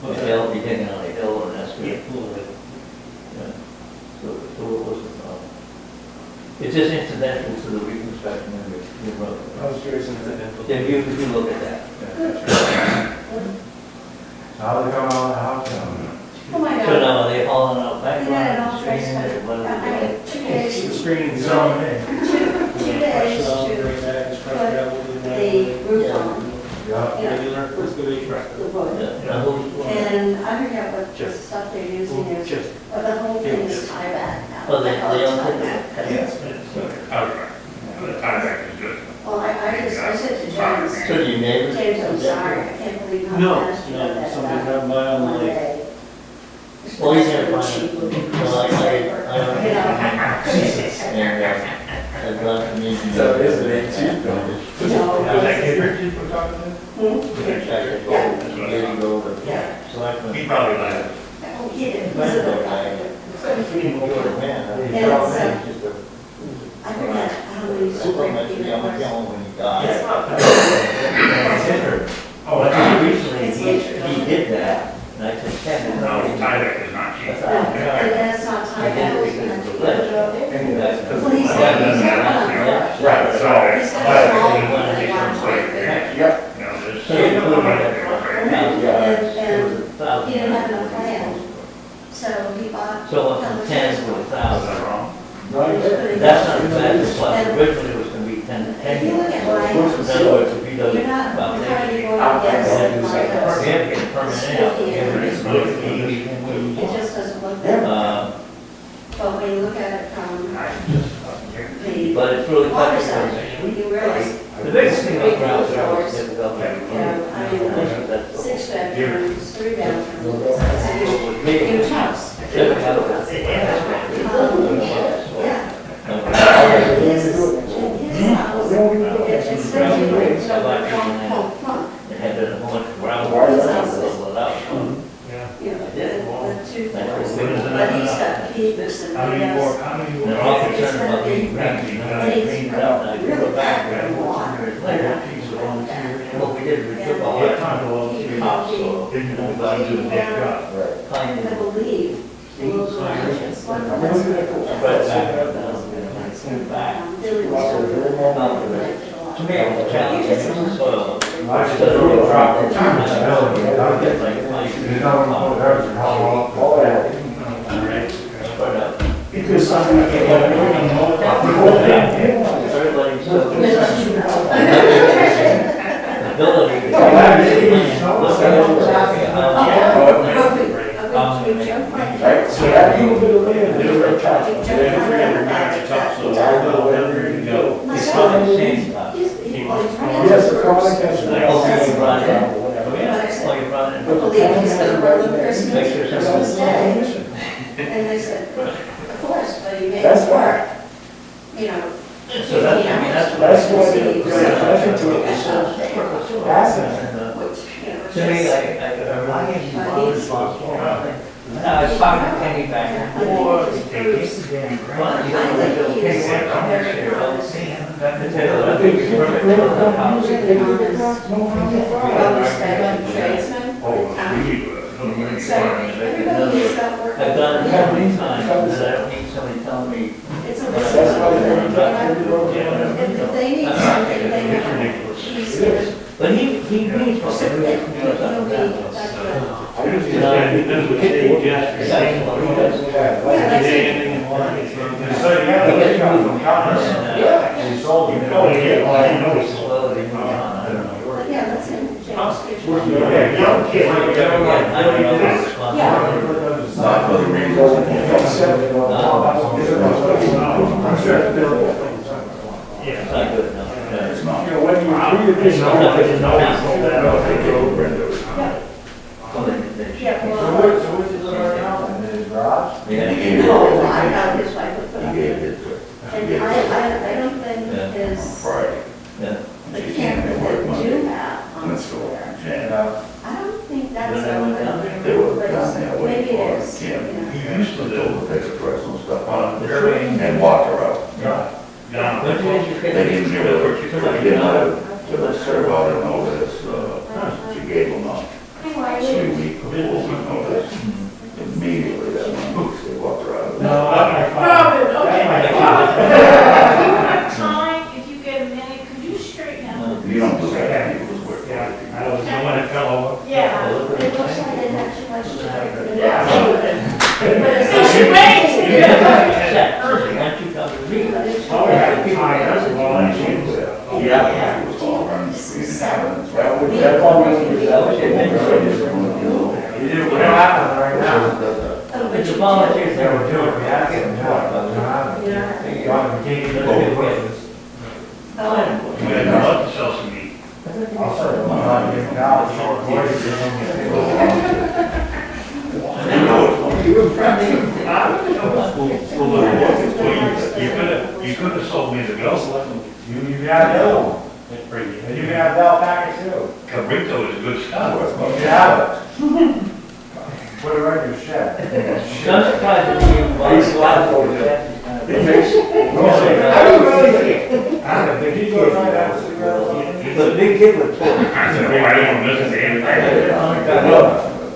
A hill, you taking on a hill or an escort? Yeah, a little bit. Yeah. So what was the problem? It's just incidental to the reconstruction of your road. I was curious incidental. If you look at that. How they come out of the house? Oh my So God. now are they hauling out back We had it all lines, traced screening, out. or what are I they doing? had 2 days, The screening It's zone. on me. 2 days Crush it out, to bring it back, it's crushed gravel, do that. the roof on, Yeah. you know, Regular, excavation. the wood. Yeah, now who's- And I forget what the stuff they're using is, Just, but the whole thing is tieback now. Oh, they own Tieback. Well, I said to James, So do you neighbors? James, I'm sorry, I can't believe how no, fast you got no, that somebody done. dropped by on the One lake. day. It's Well, he's nice gonna little find cheap it. looking Well, piece of paper. I don't You know? And, I've gone to meet. So it is an 18 though. No. Does that get Richard for talking to him? Yeah. Selectmen. He probably likes it. Oh, he did, he's a good guy. I forget how many square feet it was. Oh, that's recently, he did that, and I said, Ken, No, Tyler is not cheap. And that's not I tied didn't down. think it was a ledge. Well, he's got Right, right. so. He's got a small one that he wants to fix. Yep. You know, there's. So you put it in And he didn't have enough land, so he bought. So up from 10 to 1,000. wrong? That's not the bad, it's like originally it was gonna be 10 to 10. If you look at In other words, if he does You're not, about you're there. hardly going against my We have house. to get a permit anyhow. It just doesn't look that way. But when you look at it from the But it's really water touchy. side, you realize, The biggest thing about ground zero is difficult. yeah, 6 bedrooms, 3 bedrooms, it's a huge house. Yeah. His house, it's 30 rooms, so the front. It had a whole bunch of ground water that was leveled out. You know, the 2 floors, but he's got peaks and How many more, windows. how many And more? they're all concerned about being green, you know, they cleaned it up, and I go back there, 2 years later, what we did, we took all that time to all the topsoil, Didn't know about doing a big job. cleaned I it, believe. spread it back, and back. To me, it was a challenge, the soil. I should have a proper time to build it. Like 20 You know, when you put everything, how long? Oh, yeah. Because something like Everybody's so. Right, so that little bit of land, they're very attached. They're 300 yards of topsoil, wherever you go. It's not the same. Yes, the product has. Believe he's gonna run them Christmas Day. And they said, of course, but he made That's it work. You know. So that's, I mean, that's what it Which, is. to me, I was talking to Kenny back before, but you don't really go Kenny went on there, I think it's perfect for the house. So everybody is that work. I've done it so many times, that I don't need somebody telling me. It's a if they need something, they know. But he needs what He'll they be, yeah, that's him. Not for the It's not good enough. It's not. You know, when you read this, so where's it living right now? In his garage? Yeah, he gave Oh, it. I got his wife to put He up. gave it. And I don't think his, Friday. Yeah. the camera did do that on Let's go. there. Yeah. I don't think that's They the were one. down there. They were down there waiting Maybe for it is. Kim. Yeah. He used to do the extra personal stuff on The train. and walk her out. Don't you think you could? They didn't give her, they didn't let her serve out a notice, she gave them a 3-week performance notice. Immediately that one week, they walked her out. Robin, okay. Time, if you get a minute, could you straighten out? You don't do that, you just work. I was the one that fell over. Yeah. It looks like they had too much to do. She raised it. Once you come to read. Yeah. It was all around the street and having. That would, that one was. You did what happened right now. But the volunteers, They were doing, we had to get them done. Yeah. God, we can't get it. Oh, love to sell some meat. I'll sell them. I'm not getting out, short boys. You could have sold me the bill. You got the other one. And you got a bell package too. Cabrito is good stuff. You have it. Put it right in your shed. I'm surprised that you. How do you really feel? I'm a big kid. But a big kid would talk.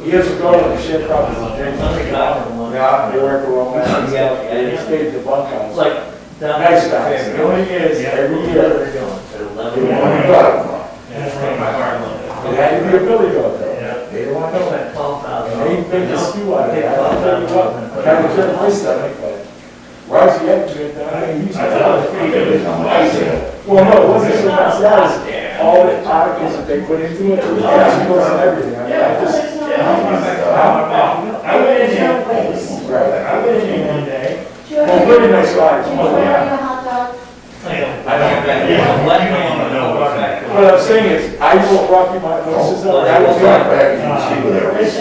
Years ago, the shed property was James. Yeah, they weren't the wrong man. They stayed in the bunkhouse. It's like. Nice guys. The only is, every year, they want to go. It had to be a billy goat though. They don't want to go. They make the stew out of it. I don't tell you what, kind of jerk my stomach, but why is he up to it? I mean, he's well, no, it wasn't so much that, it's all the articles that they put into it, the vegetables and everything. I mean, I went in there, right, I went in there one day. Well, really nice guys. What I'm saying is, I will rock you my noses up. I will Back and see what it is.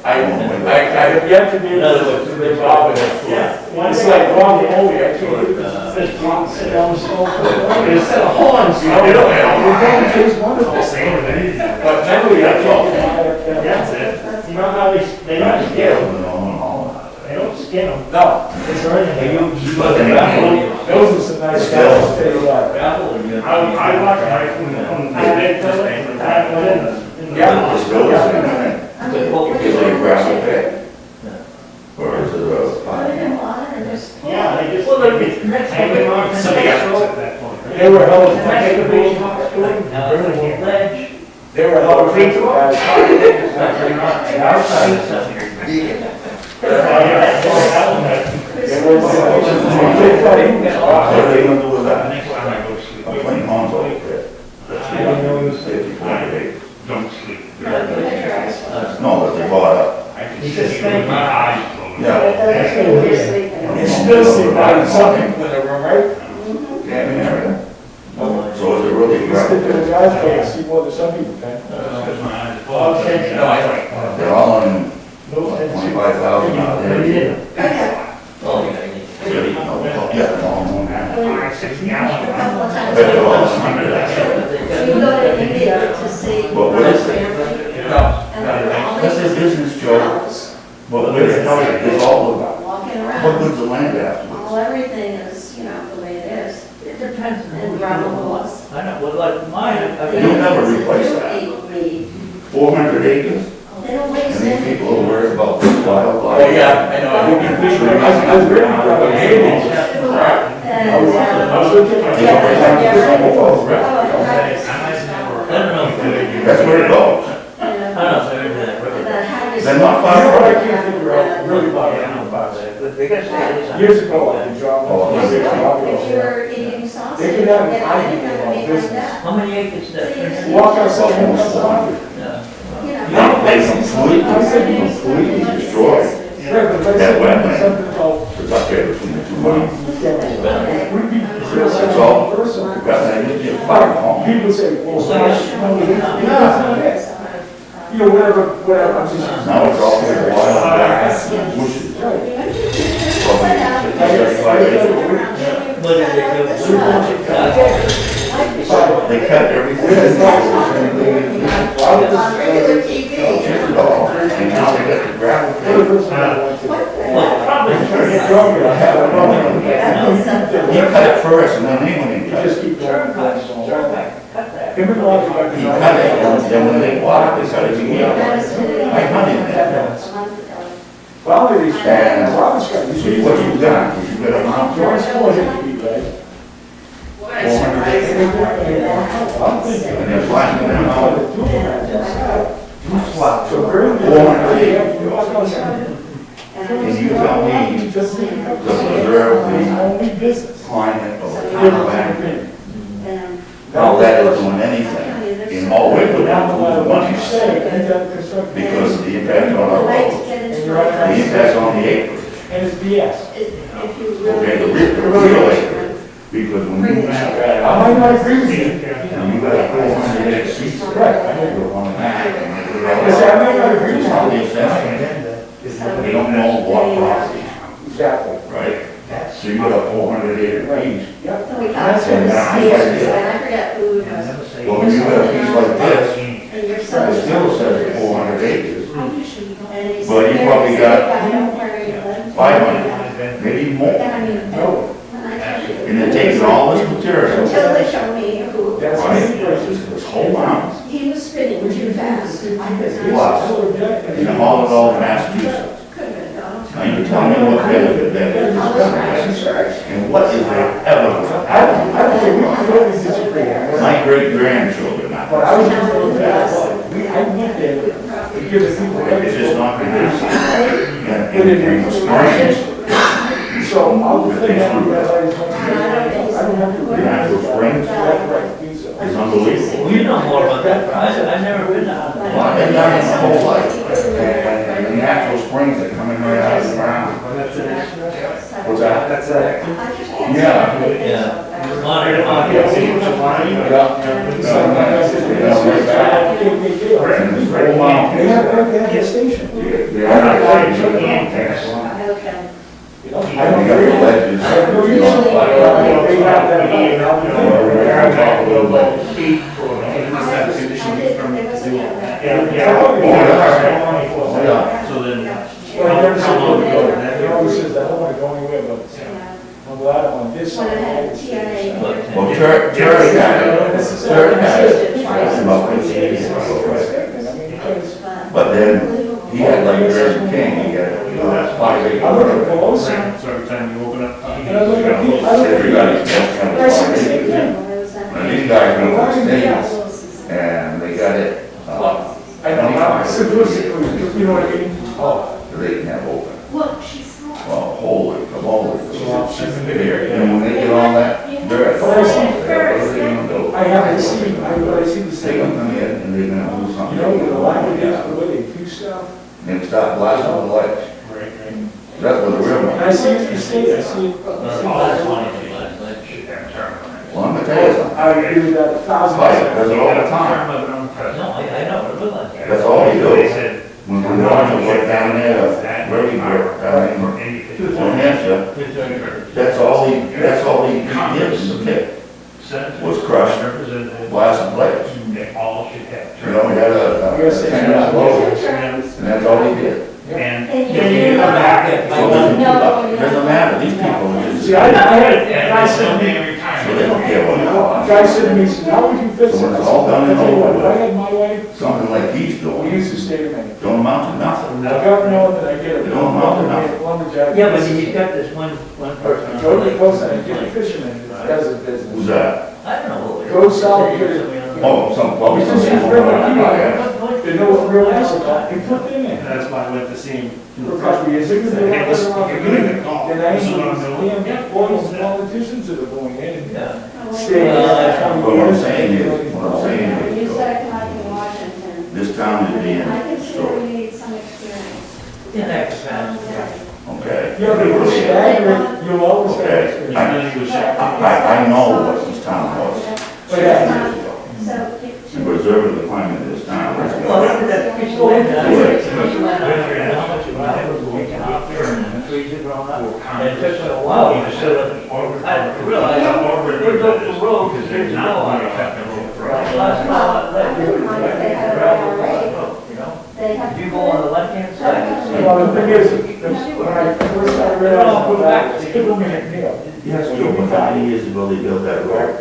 I won't. I have yet to be able to involve with it. It's like guacamole, I can't do this. Sit down the stove. Instead of horns, you know, it don't taste wonderful. But mentally, I can't get That's it. You know how they don't skin them? They don't skin them. No. It's burning. Those are some nice guys, I'll tell you what. I watch right from the bed to the Yeah. This goes in there. Is it a gravel pit? Or is it a? Yeah, they just. Well, they'd be hanging on. Somebody else at that point. They were held, they were held. What are they gonna do with that? I'm playing Monzo over there. That's 54 days. Don't sleep. No, but they bought up. He's just thinking. My eyes closed. Yeah. It's still sitting out in something with a room, right? Camping area. So is it really Stick to the gravel? guys, but see more than some people can. Because my eyes are closed. They're all on 25,000 out there. Really? No, yeah, no. But they're all under that. You go to India to see But what is it? That's a it? business joke. But where the hell is all of Walking what around. good's the land afterwards? Well, everything is, you know, the way it is. It depends on And gravel laws. I know, well, like mine, You'll never replace that. 400 acres? They don't waste And these anything. people are worried about this wildlife. Oh, yeah, I know. I was ready for the meetings. And, I was looking at yeah, it. they're different. Oh, right. I don't know. That's where it goes. I don't know if they're into that. They're not far You know what I from it. can't figure out, really bothering me about it? They gotta say. Years ago, I was driving. Oh, If you're eating sausage. They can have an yeah, idea they can about make business. that. How many acres is that? Walk outside and come down. Yeah. You know. They completely destroyed that wetland. It's up there between the two mountains. That's all. Because that used to be a fire pond. People say, well, you know, whatever, I'm just. Now it's all wild grass and bushes. Probably 35 acres. What did they do? They cut everything. Regular TV. Chipped it all, and now they got the gravel pit. Well, probably. He cut it first and then they went and You cut just it. keep going. He cut it and then when they bought it, they cut it again. I hunted that. Well, they And well, see what you got, is you got a mountain, Joyce was it, right? 400 acres, and they're flattening them out. So very. 400 acres. And you tell me to preserve the Only business. climate of the land, how that is doing anything. In all we would have to lose What you money say, you got to construct. because of the impact on our roads, the impact on the acreage. And it's BS. If you Okay, the really. real acreage, because when you map that I out, might not agree with you. and you got a 400 acre piece of Right. land, you're on the map, and you I say, I might not agree with how you. they assess it. They don't know what property, Exactly. right? So you got a 400 acre piece. Yep. So we got to the Sears, and I forget who it was. Well, when you got a piece like this, And your it son. still says 400 acres, And he But you said, probably got I don't worry, but- 500, maybe more. Yeah, I mean, when I tell you. And they're taking all this material, Until they show me who. That's right, this whole mountain, He was spinning too fast. I could Wow. not. and they haul it all to Massachusetts. Couldn't have done. Now you tell me what benefit that is, and what is there ever? I don't think we can really disagree. My great grandchildren, But I was just looking at, I went there to give the people. it's just not gonna happen. And the springs, So I'll think that I don't have to. the natural springs, is unbelievable. Well, you know more about that, but I've never been out Well, I've been down there my whole life, and the natural springs that come in right out of the ground. What's that? That's it. Yeah. Yeah. Monitor, And this whole mountain. They have a station. They are ledges. Okay. I don't They got the ledges. They have that. Oh, yeah. So then, Well, I never said where to go. They always says, I don't want to go anywhere, but I'm glad I'm on this When I side. had TIA. Well, Terry got it. About 50 years ago, right? But then, he had like Jersey King, he had 5 acres. I look at Pelosi, so every time you open up. and I look at people, I look at Everybody's got kind I of see the 5 same acres. thing. Now, these guys went to the States, and they got it, I know, simplistically, you know what I mean? Oh, they can have open. Look, she's small. Well, holy, holy. She's in the area. And when they get all that dirt, But I see, what are they gonna do? I haven't seen, but I see the They same. gonna come in and they're gonna do You something. know, with a lot of these, the way they do stuff. And start blasting the lights. Right, right. That's what the real And one. I see what you say, I see it. Well, I'm gonna tell you something. I would agree with that 1,000%. Fight, does it all the time. No, I know, it was like that. That's all he does. When we're going to work down there, where we work, down in New Hampshire, that's all he did in the pit, was crush, blast and blast. All should have. You know, we had a 10-inch load, and that's all he did. And. Doesn't matter, these people are just, See, I had a guy said to me, so they don't care what you want. guy said to me, he said, how would you fix it? So I when it's said, all done and "I'll tell you what, over if I had my way, Something like he's we doing, use the state of Maine. don't amount to nothing. I got north and I get a You don't amount to nothing. lumberjack. Yeah, but he's got this one person. Go to the coast and I get a fisherman that does his business. Who's that? I don't know. Go south, get it. Oh, probably He says some. he's real lucky, they know what real nice about, he put them in. That's why I went to see him. For a couple of years, they were Hey, listen, around you're the gonna meeting, get called. and I This is ain't what I'm these doing. damn boys and politicians that are going in and Yeah. staying there for 20 What I'm years. saying is, When you start coming to Washington, this town is being I consider destroyed, you need some experience. Yeah, that's fast. okay? Yeah, but you're staggering, you'll always have Okay, experience. I know what this town was. But yeah, So, And preserving the climate of this town. Well, look at that piece of land down there. How much you buy it, taken out there, and the trees are growing up. And it took a while to set up. I realized they built the road because there's not a lot of traffic. Last mile, I wouldn't mind if they had a IRA. you know? They have. If you go on the left-hand side, well, the thing is, when I first started realizing that, people make it deal. Yes, you know, how many years ago they built that road?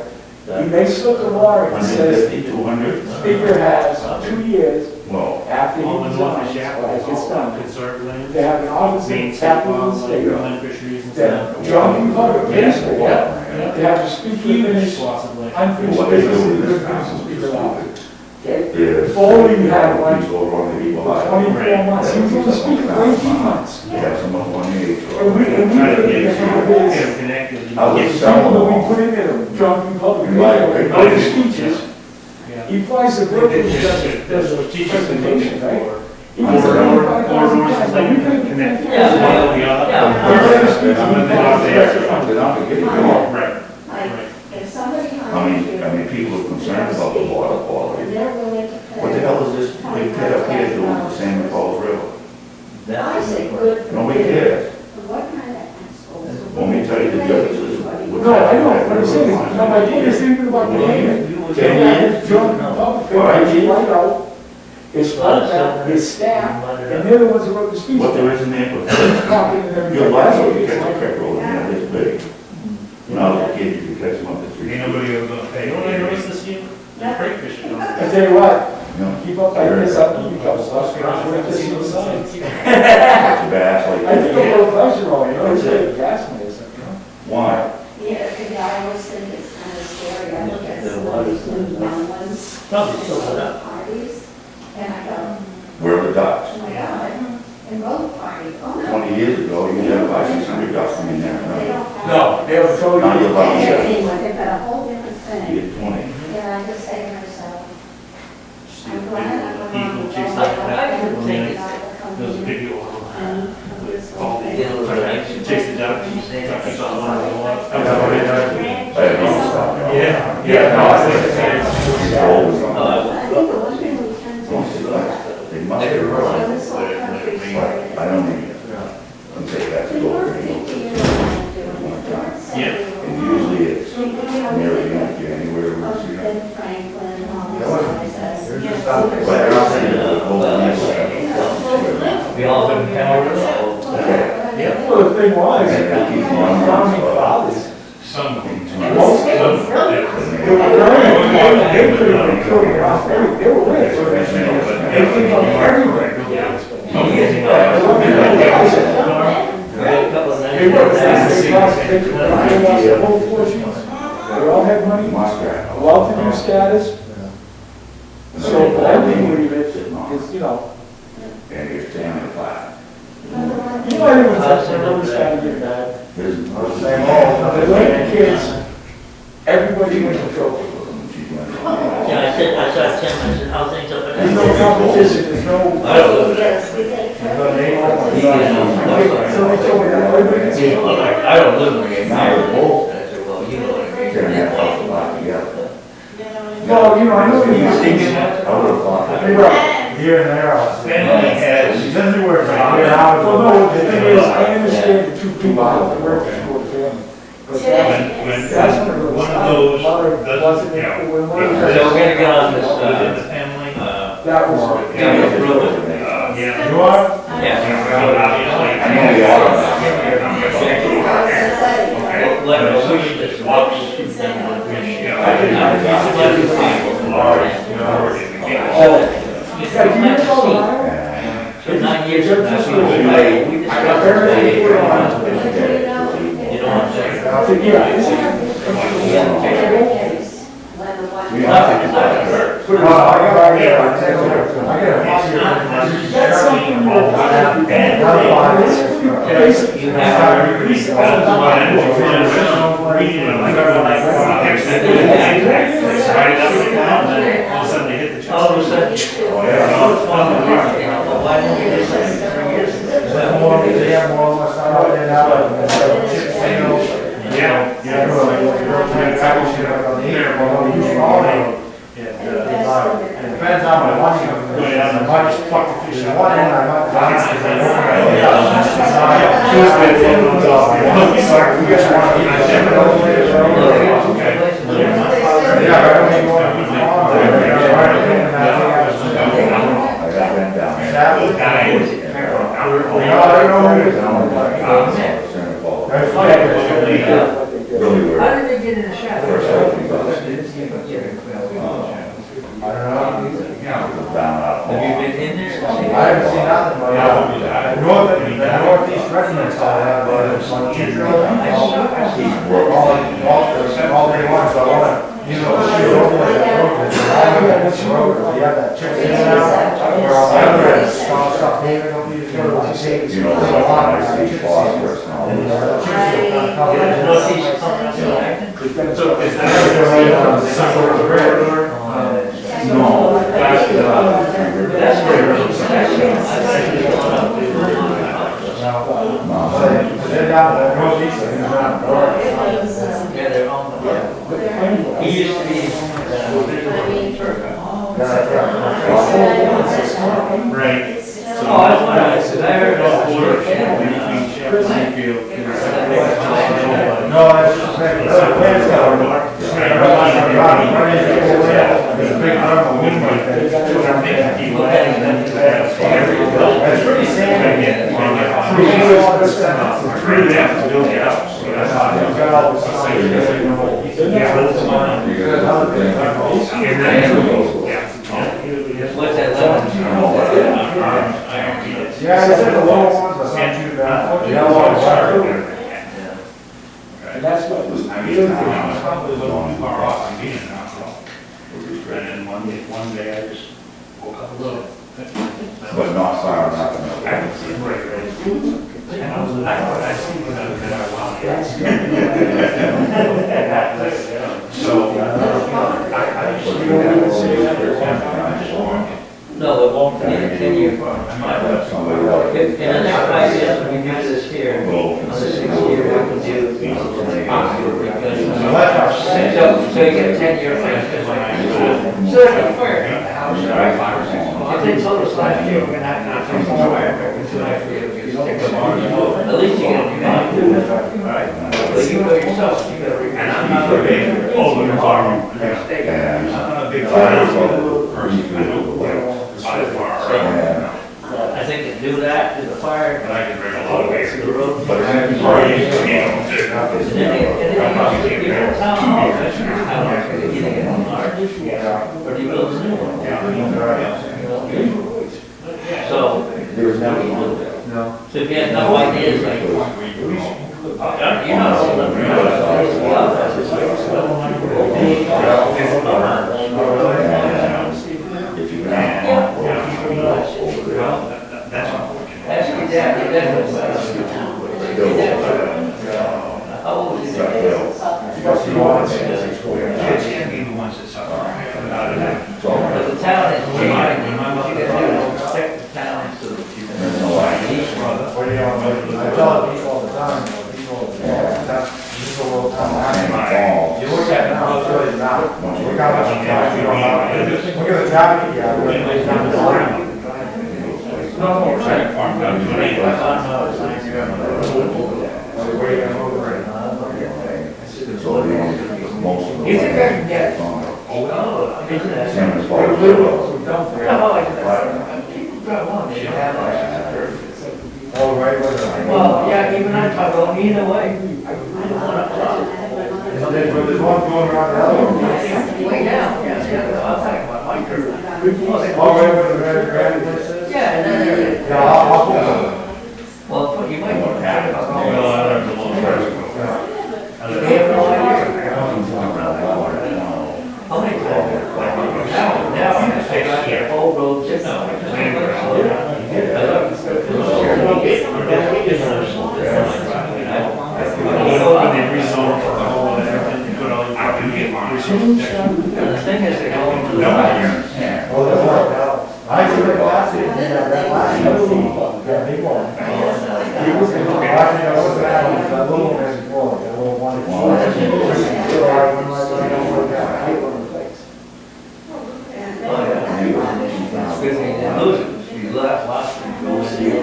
He makes look a law that says, 150, 200? speaker has 2 years Well, after he All the north resigns, is or has gets done, conserved land. to have an officer Main tap state in the law, state. land fisheries and That stuff. John Q. Public pays for yeah. that, to have the speaker finish Swaths of land. unfinished What they do business, in and this good town business is speaker law. stupid. Okay? There's Foley had one people over on the people for high. 24 months, he was only speaking for 18 months. They have some of one age. And we Trying to put get it in it his, connected. I was people selling that we them put in there, John Q. Public, Right. no speeches. Yeah. He flies the Brooklyn, does a presentation, right? He gets $95,000, but we pay him $10,000. They're not getting it. Right. Like, if somebody I hires you. mean, people are concerned about the water And quality. they're willing to pay. What the hell is this big pit up here doing with the Salmon Falls River? I say good for Nobody business. cares. What kind of assholes? Want me to tell you the differences? No, I know, what I'm saying is, no, my point is thinking about the payment. 10 years? John Q. Public, Right. pays right out, his staff, his staff, and they're the ones who wrote the speech. What there is in there for Copy and everything. your life, you catch a crack roll in there this big. Now, the kid, you can catch them up to 3 feet. Ain't nobody ever gonna pay. You know what I noticed this year? The crate fishing. I tell you what, You know, keep up like this, I'll keep you couple bucks, wait to see the signs. catch a bass like I think a this. little pleasure on, you know, it's like gas money or something, you know? Why? Yeah, the guy always think it's kind of scary. I look at some of these new young ones, probably still at put up. parties, and I go, Where are the ducks? oh my God, and both parties, oh no. 20 years ago, you had 500-600 ducks in there. They Right? don't have. No, they were totally. Now you're allowed to get, Anyway, they've got a whole different you thing. get 20. And I just say to myself, I'm glad I'm People alone. chase I can take it. There's a video of And this whole thing. chase the duck. Duck is on one of the water. Yeah, Yeah, no, I think It's always on. I think the one thing we tend to Don't do see is that. They must be in wrong. this whole country started. I don't need it. I'm saying that's a We goal. work 50 years on doing it. They weren't saying we And were usually it's wrong. near the end, anywhere we Of see it. Ben Franklin, all Yeah, those well, guys. But they're not saying it's a goal. We all been counted. Well, the thing was, And they keep founding running. fathers, Some of them. most of them, they were learning, they could have been killed off, they were rich. They came up everywhere. They worked, they lost their whole fortunes, they all had money, Muskrat. well-to-do status. So I believe it, because, you know, And your family flat. you know, everyone's really starting to get bad. Saying, oh, the little kids, everybody wins a trophy. Yeah, I saw Tim, I said, how things up There's no competition, there's no. I don't know. Yes, we take care of it. So they told me that everybody gets a trophy. I don't live in a married wolf. I said, well, you know what I mean. You're gonna have to have a lot together. Well, you know, I know you're thinking, I would have thought that. here and there, Family has, doesn't work for well, no, the thing is, I understand the two people that work for the family. But when that's when it was. one of those Mother wasn't, you know, when one of So we're gonna get on this, within the family. that was. yeah, approve it. Yeah. You are? Yeah. I know you are. Let us push this. So 9 years from now, we discussed it. You know what I'm saying? I think, yeah. We have to do that. Put it on, I got that's something All of a sudden. Why didn't we do that 3 years depends on my watching. I might just pluck the fish in one end, I might. How did they get in the shot? Have you been in there? I haven't seen nothing, but, the northeast residents all have, all they want, so I wanna, you know, shoot over the road, you have that chip in and out, where all the other stop paving, don't need to go to the You know, there's a lot of I see chips. phosphorus and all And, this. chips will kind of cover it. Northeast something. So is that? Central of the grid. No. That's where They're down the northeast, they're not north. Yeah, they're on. He used to be. Right. Oh, I wonder, I heard about the border. No, that's just saying, the plant's got a lot. There's a big arm of wind like that. It's pretty sandy. It's pretty damn to build it up. So that's not. It's got all this stuff. What's that level? Yeah, it's like the low ones, but not too bad. The yellow ones. And that's what was, I mean, I was probably a little too far off on being now, so. And then one day I just woke up a little. But not far enough. I can see it right. And I was, I see what I was in our wild. So, I No, it won't be a 10-year farm. In the next 5 years, when we do this here, on the 6th year, we can do. So you get a 10-year plan. So like a fire. I think so this last year, we're gonna have to fix the fire. At least you get a new man. Alright. But you go yourself, you gotta. and I'm not a big older farmer. I'm not a big person. I don't buy far. I think to do that, do the fire. But I can bring a lot of weight. The road. But Or you can, you know, And then you get a town hall, that's your town, you either get one large, or do you build a new one? So, so if you have no ideas, like, you're not old enough, you're not. If you can. Yeah, how old is he? Kids can't be the ones that suffer. But the town is, what you gotta do is protect the town so that you can. I tell people all the time, this is a little town. You look at it now, it's really not. Look how much cash you don't have. Look at the job you got. No, we're saying farm down to an acre. Where are you gonna move it right now? You think I can get? Oh, business. People drive on, they should have like. Oh, right, Well, yeah, even I talk about either way. There's one going around the other one. Way down, yeah, I'm talking about my curve. Oh, right, where the red place is? Yeah, and then there. Yeah, I'll put them. Well, you might want to talk about. Well, I learned a little bit. They have no idea. How many times? Now, I'm gonna say, yeah, whole road, just now. The thing is, they're going to the. Oh, that's right. I see the last year, that last year, yeah, big one. He was in the last year, I wasn't having that little one before, that little one. You left last week, go in here.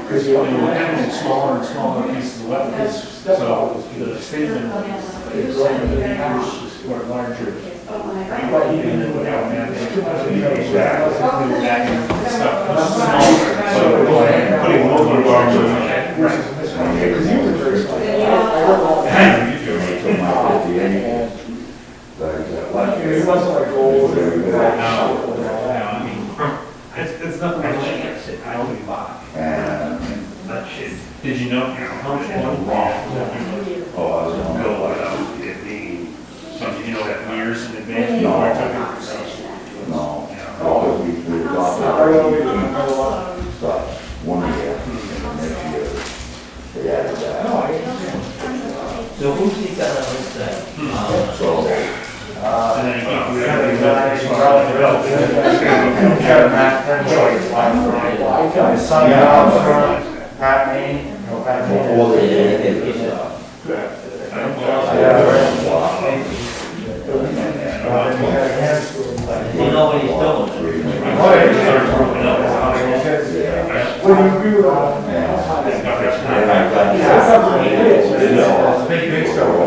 Because you're having smaller and smaller pieces of weapons, so the statement is going to be larger. But even without that, there's too much of the back and stuff. So putting more larger. Because you were very small. It wasn't like gold. It's nothing like that. I only buy. That shit. Did you know how much one wrong? Oh, I was gonna build it out, it being, something, you know, that years in advance. No. No. Because we adopted one year, and the next year, they added that. So who's he got on this thing? So, And then you keep reading. Pat Maine, Pat before they did any of this stuff, I You know what he's doing? Would you agree with that? Big stuff.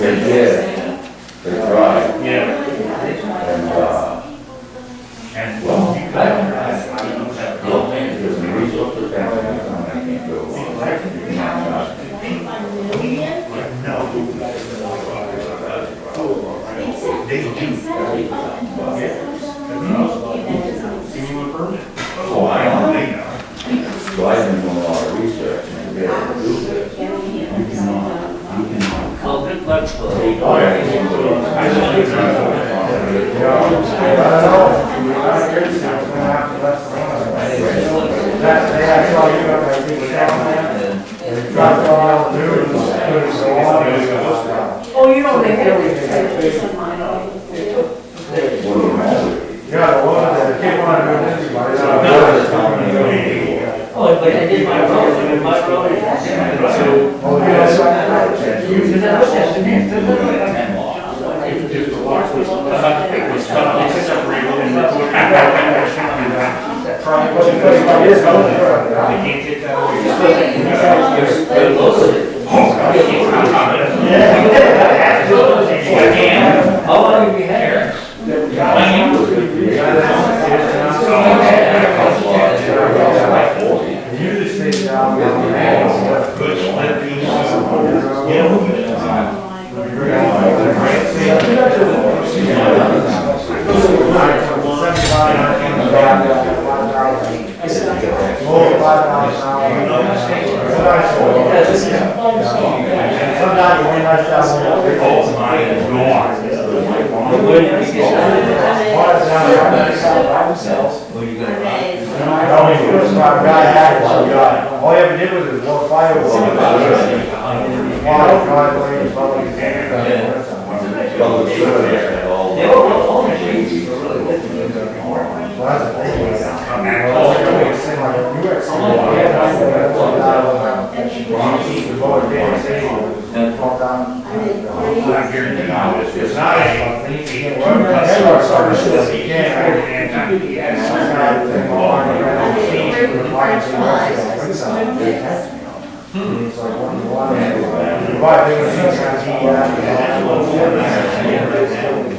they did, they tried. Yeah. And, well, there's a resource for that, I can't go. They do. So I don't know. So I've been doing a lot of research and to be able to do this, you can. Oh, good luck for Oh, yeah. Oh, you don't think they're Yeah, the one that keep on doing this, but I did my road, and my road is. Oh, yeah. How long have you had it? All you ever did was this one firework.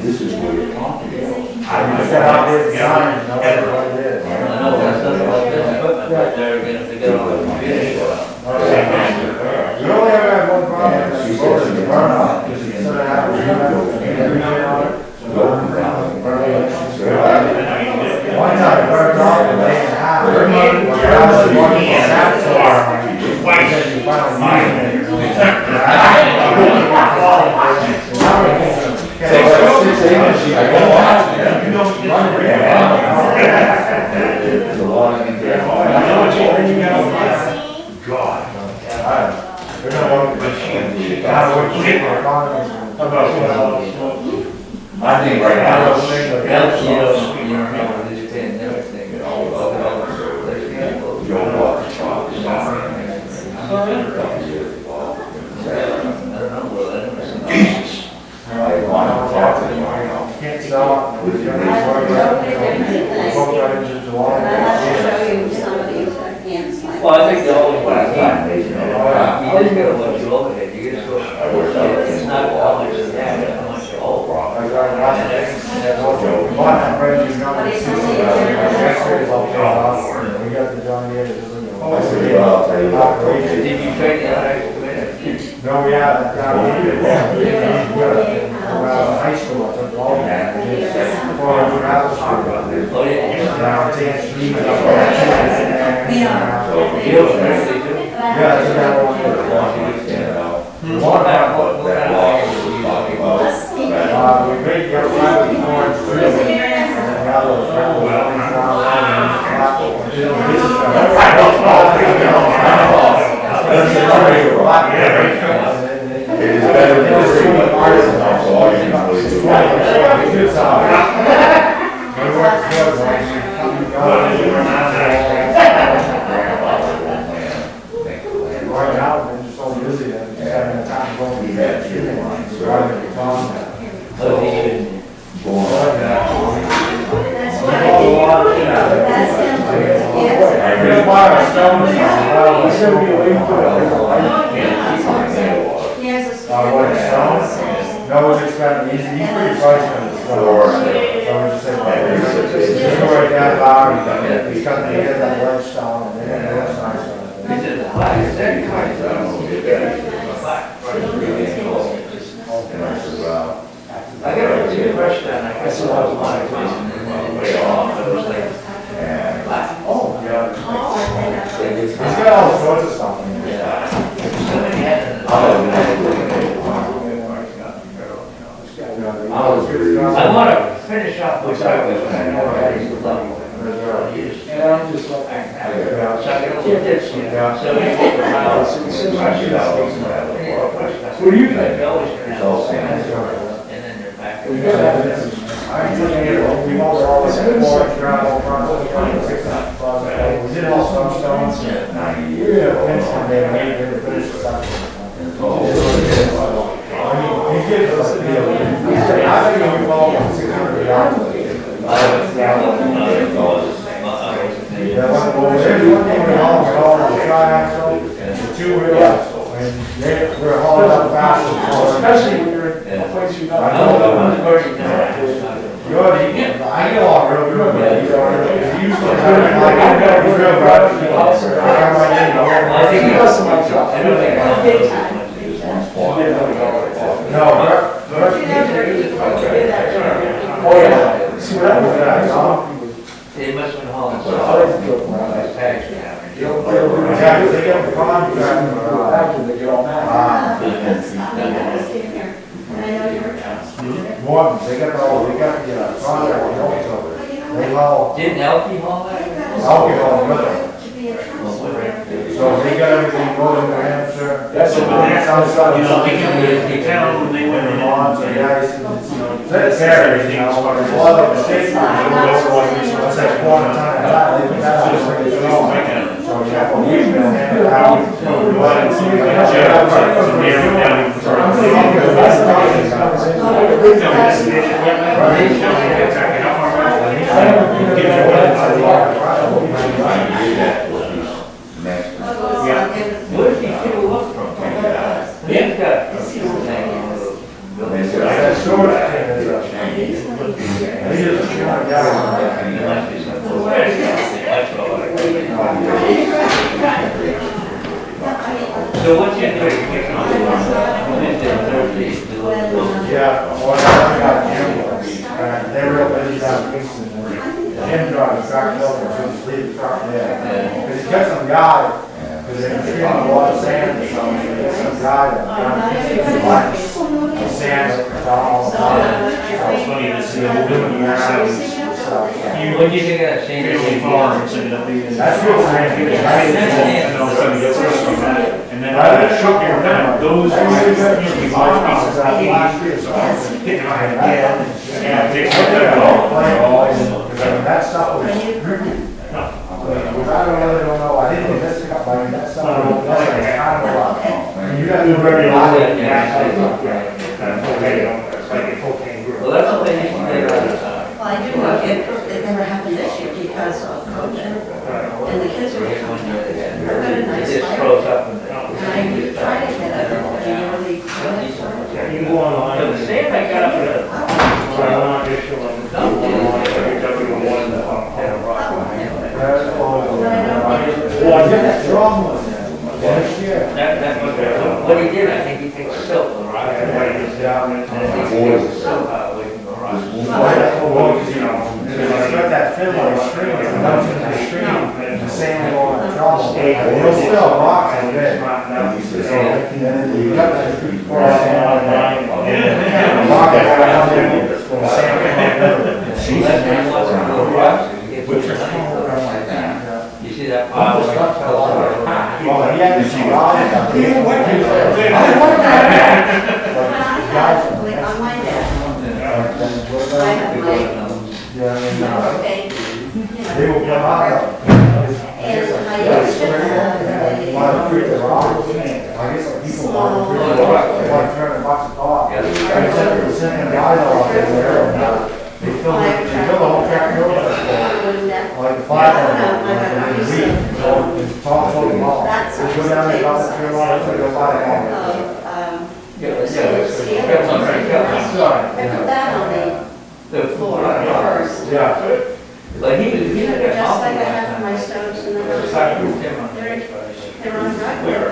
This is what you're talking about. I said out there design, and that's what it is. I know, that's not about this equipment, but they're gonna figure out the computer. You only ever had one problem, and you go to the burnout, because it's sort of having one time it burned off a day and a half. I think right now, you don't have this thing and everything, and all of Jesus. I want to talk to them right now. Can't sell it. I will show you some of these hands. Well, I think the only one I find is, you just gotta look you over there, you just go, it's not how much you have, how much you owe. I got lots of things. One, I'm ready to go to see some we got the John Deere that doesn't go. Did you train the other equipment? No, we haven't. High school, I took all that. For gravel school. Oh, yeah. Now, it's street. You don't really do. Yeah, it's that one. One back, what we made the outside of the orange tree. And then the other was gravel, It is better than the artisan, so all you can really do. Right now, we're just so busy that we just haven't had time to go to the bed. No, it's expensive, he's pretty pricey on the stone. So we just said, just go right down the bar, he's got the head of that ledge stone, and then that's nice. I got a good impression that I guess a lot of my way off, it was like, Oh, yeah. He's got all sorts of stuff in there. I want to finish up with that. Who do you think? And then they're back. I'm thinking, we know all this, more gravel, front, we did did all some stones. Yeah, Winston, they made it finish the stuff. He gives us a deal. I think we call him 600 yards. Yeah, there's one thing we all the triaxle, the two wheel, and we're hauling up fast. Especially when you're in a place you know. I get along real good with it. Usually, I he's real good. I think he does some much. No, oh yeah. See what happens? It must have been hauling. They get the contract, they get all that. One, they got the contract, they haul. Didn't Elkie haul that? I'll get on with it. So they got everything going in New Hampshire. That's what the town, when they went in. Bonds and ice, that's everything. A lot of the states, it's like 4 times. They put that out. So yeah, we've been What if he could have looked from? He's got. So what's your name? Yeah, well, I got Jim, they were up in Kingston, Jim drives back over, so just leave the truck there. Because he got some guy, because they're treating a lot of sand or something, so there's some guy that sand, all the time. It's funny to see them doing more sounds. What do you think of that Shane? Family farms ended up being. That's real sand. And all of a sudden it gets rid of that. And then shook your head, those usually large pieces of hitting my head. Yeah, it takes that all. That stuff was, I really don't know, I didn't get this up, but that stuff was kind of a lot. You gotta do very Well, that's something you can take out of time. Well, I do know it never happened this year because of COVID. And the kids were coming. I've got a nice It just fire. froze up and. And I tried to get it, and you really. You can go online. So the sand I got up there. So I went on issue on W1 that had a rock behind it. Well, I get that strong one last year. That was, what he did, I think he takes silt and rock. And I think he takes silt out away from the rock. It's got that film on the stream, it comes into the stream, the sand will go in trouble. It'll still rock a bit. And then you got that pour sand on there. Rock it around there, the sand will You see that pile? well, he had this guy up there. On my desk. I have my, okay. They will come out. And I used to have A lot of creatures are on. I guess people want to turn the box of off. They send a guy out there, they fill the whole tractor over. Like the fire, it's top of the ball. They go down there, off the trail, off the fire. I put that on The the floor first. Yeah. Like he was, Just like I have for my stoves in the house. They're on the driveway, but,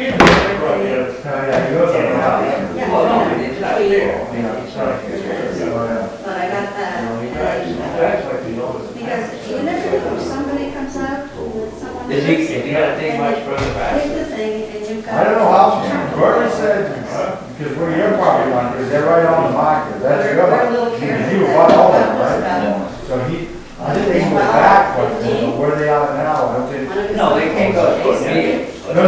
Yeah, you go somewhere else. yeah, well, no, it's not there. but I got that. Because you never know, if somebody comes out, someone. Is he gonna take much further back? Take the thing and you've got. I don't know how, Bernie said, because we're your property line, because they're right on the market, that's your, We're a little careful. you bought all that, That was right? about- So I think they moved back, but where they are now, I don't think. No, they can't go to me. No, but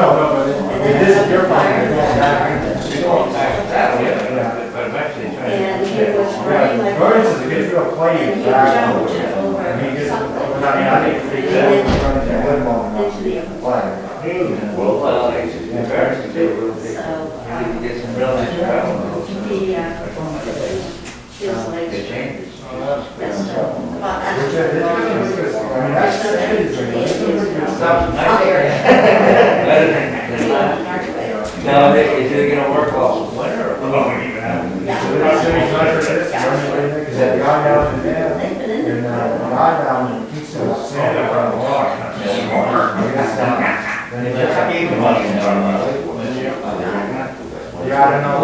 this is your property, you're going back. They're going back that way, but eventually trying to. And he was running like. Bernie says it gets real play And he back. jumped over And he gets, I something. mean, I think they And then Well, it's embarrassing, they will take, So, you get some real nice travel. feels like It changes. that's about that. Now, is it gonna work all winter? Or? Is that guy down in there? And, guy down in Kingston, Santa Barbara. Yeah, I don't know.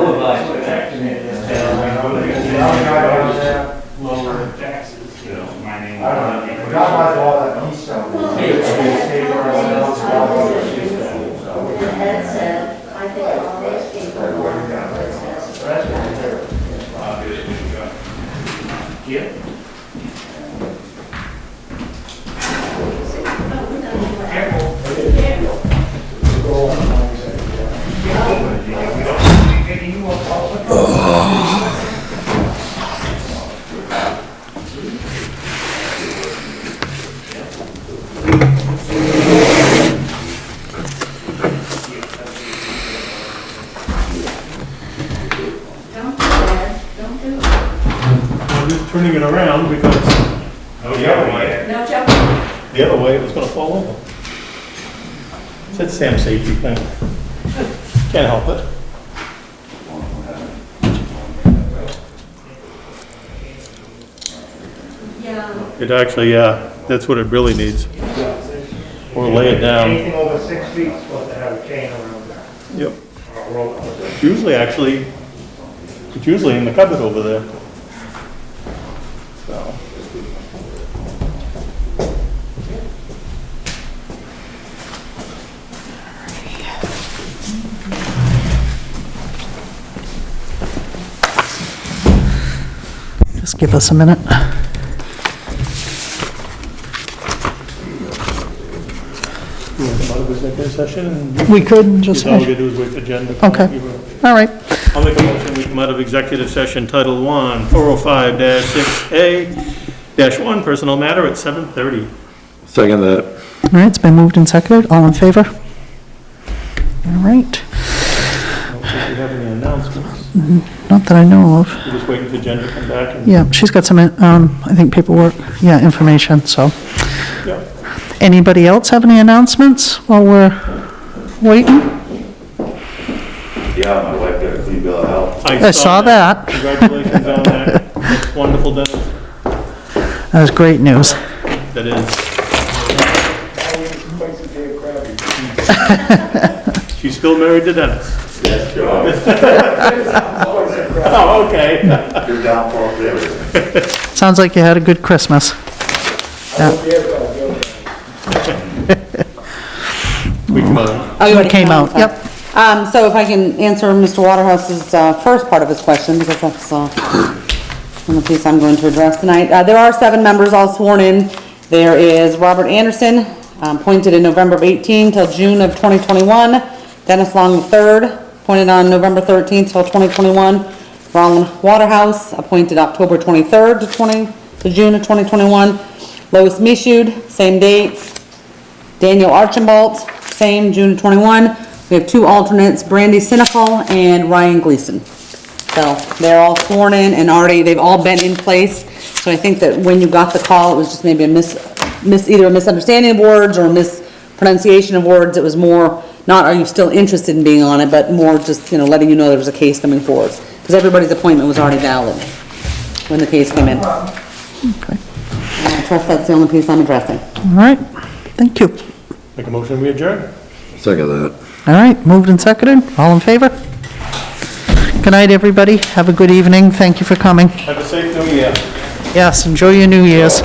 Lower taxes, you know, my name. I don't know. The guy has all that piece stuff. The head said, I think all those people want Yeah. Don't do it. I'm just turning it around because the other way, No jumping. the other way, it was gonna fall over. It's that Sam safety thing. Can't help it. Yeah. It actually, yeah, that's what it really needs. Or lay it down. Anything over 6 feet is supposed to have a chain around that. Yep. Or a rope. Usually, actually, it's usually in the cupboard over there. So. Just give us a minute. You want to come out of executive session and We could just, all we gotta do is wait for Jen to come. Okay. all right. I'll make a motion, we come out of executive session, Title I, 405-6A-1, personnel matter at 7:30. Second that. All right, it's been moved and seconded. All in favor? All right. I don't think we have any announcements. Not that I know of. We're just waiting for Jen to come back and, Yeah, she's got some, I think paperwork, information, so. yeah. Anybody else have any announcements while we're waiting? Yeah, my wife got a clean bill of health. I saw that. Congratulations on that. That's wonderful, Dennis. That was great news. That is. She's still married to Dennis. Yes, Joe. Oh, okay. Your downfall there. Sounds like you had a good Christmas. Yeah. We come on. Oh, you already Came out, sorry. yep. So if I can answer Mr. Waterhouse's first part of his question, because that's one of the piece I'm going to address tonight. There are 7 members all sworn in. There is Robert Anderson, appointed in November of 18 till June of 2021. Dennis Long III, appointed on November 13th till 2021. Ron Waterhouse, appointed October 23rd to June of 2021. Lois Michoud, same dates. Daniel Archibald, same, June of 21. We have 2 alternates, Brandy Sinifal and Ryan Gleason. So they're all sworn in and already, they've all been in place. So I think that when you got the call, it was just maybe either a misunderstanding of words or a mispronunciation of words. It was more, not are you still interested in being on it, but more just, letting you know there was a case coming forward. Because everybody's appointment was already valid when the case came in. Okay. And I trust that's the only piece I'm addressing. All right, thank you. Make a motion, we adjourn. Second that. All right, moved and seconded. All in favor? Good night, everybody. Have a good evening. Thank you for coming. Have a safe New Year. Yes, enjoy your New Year's.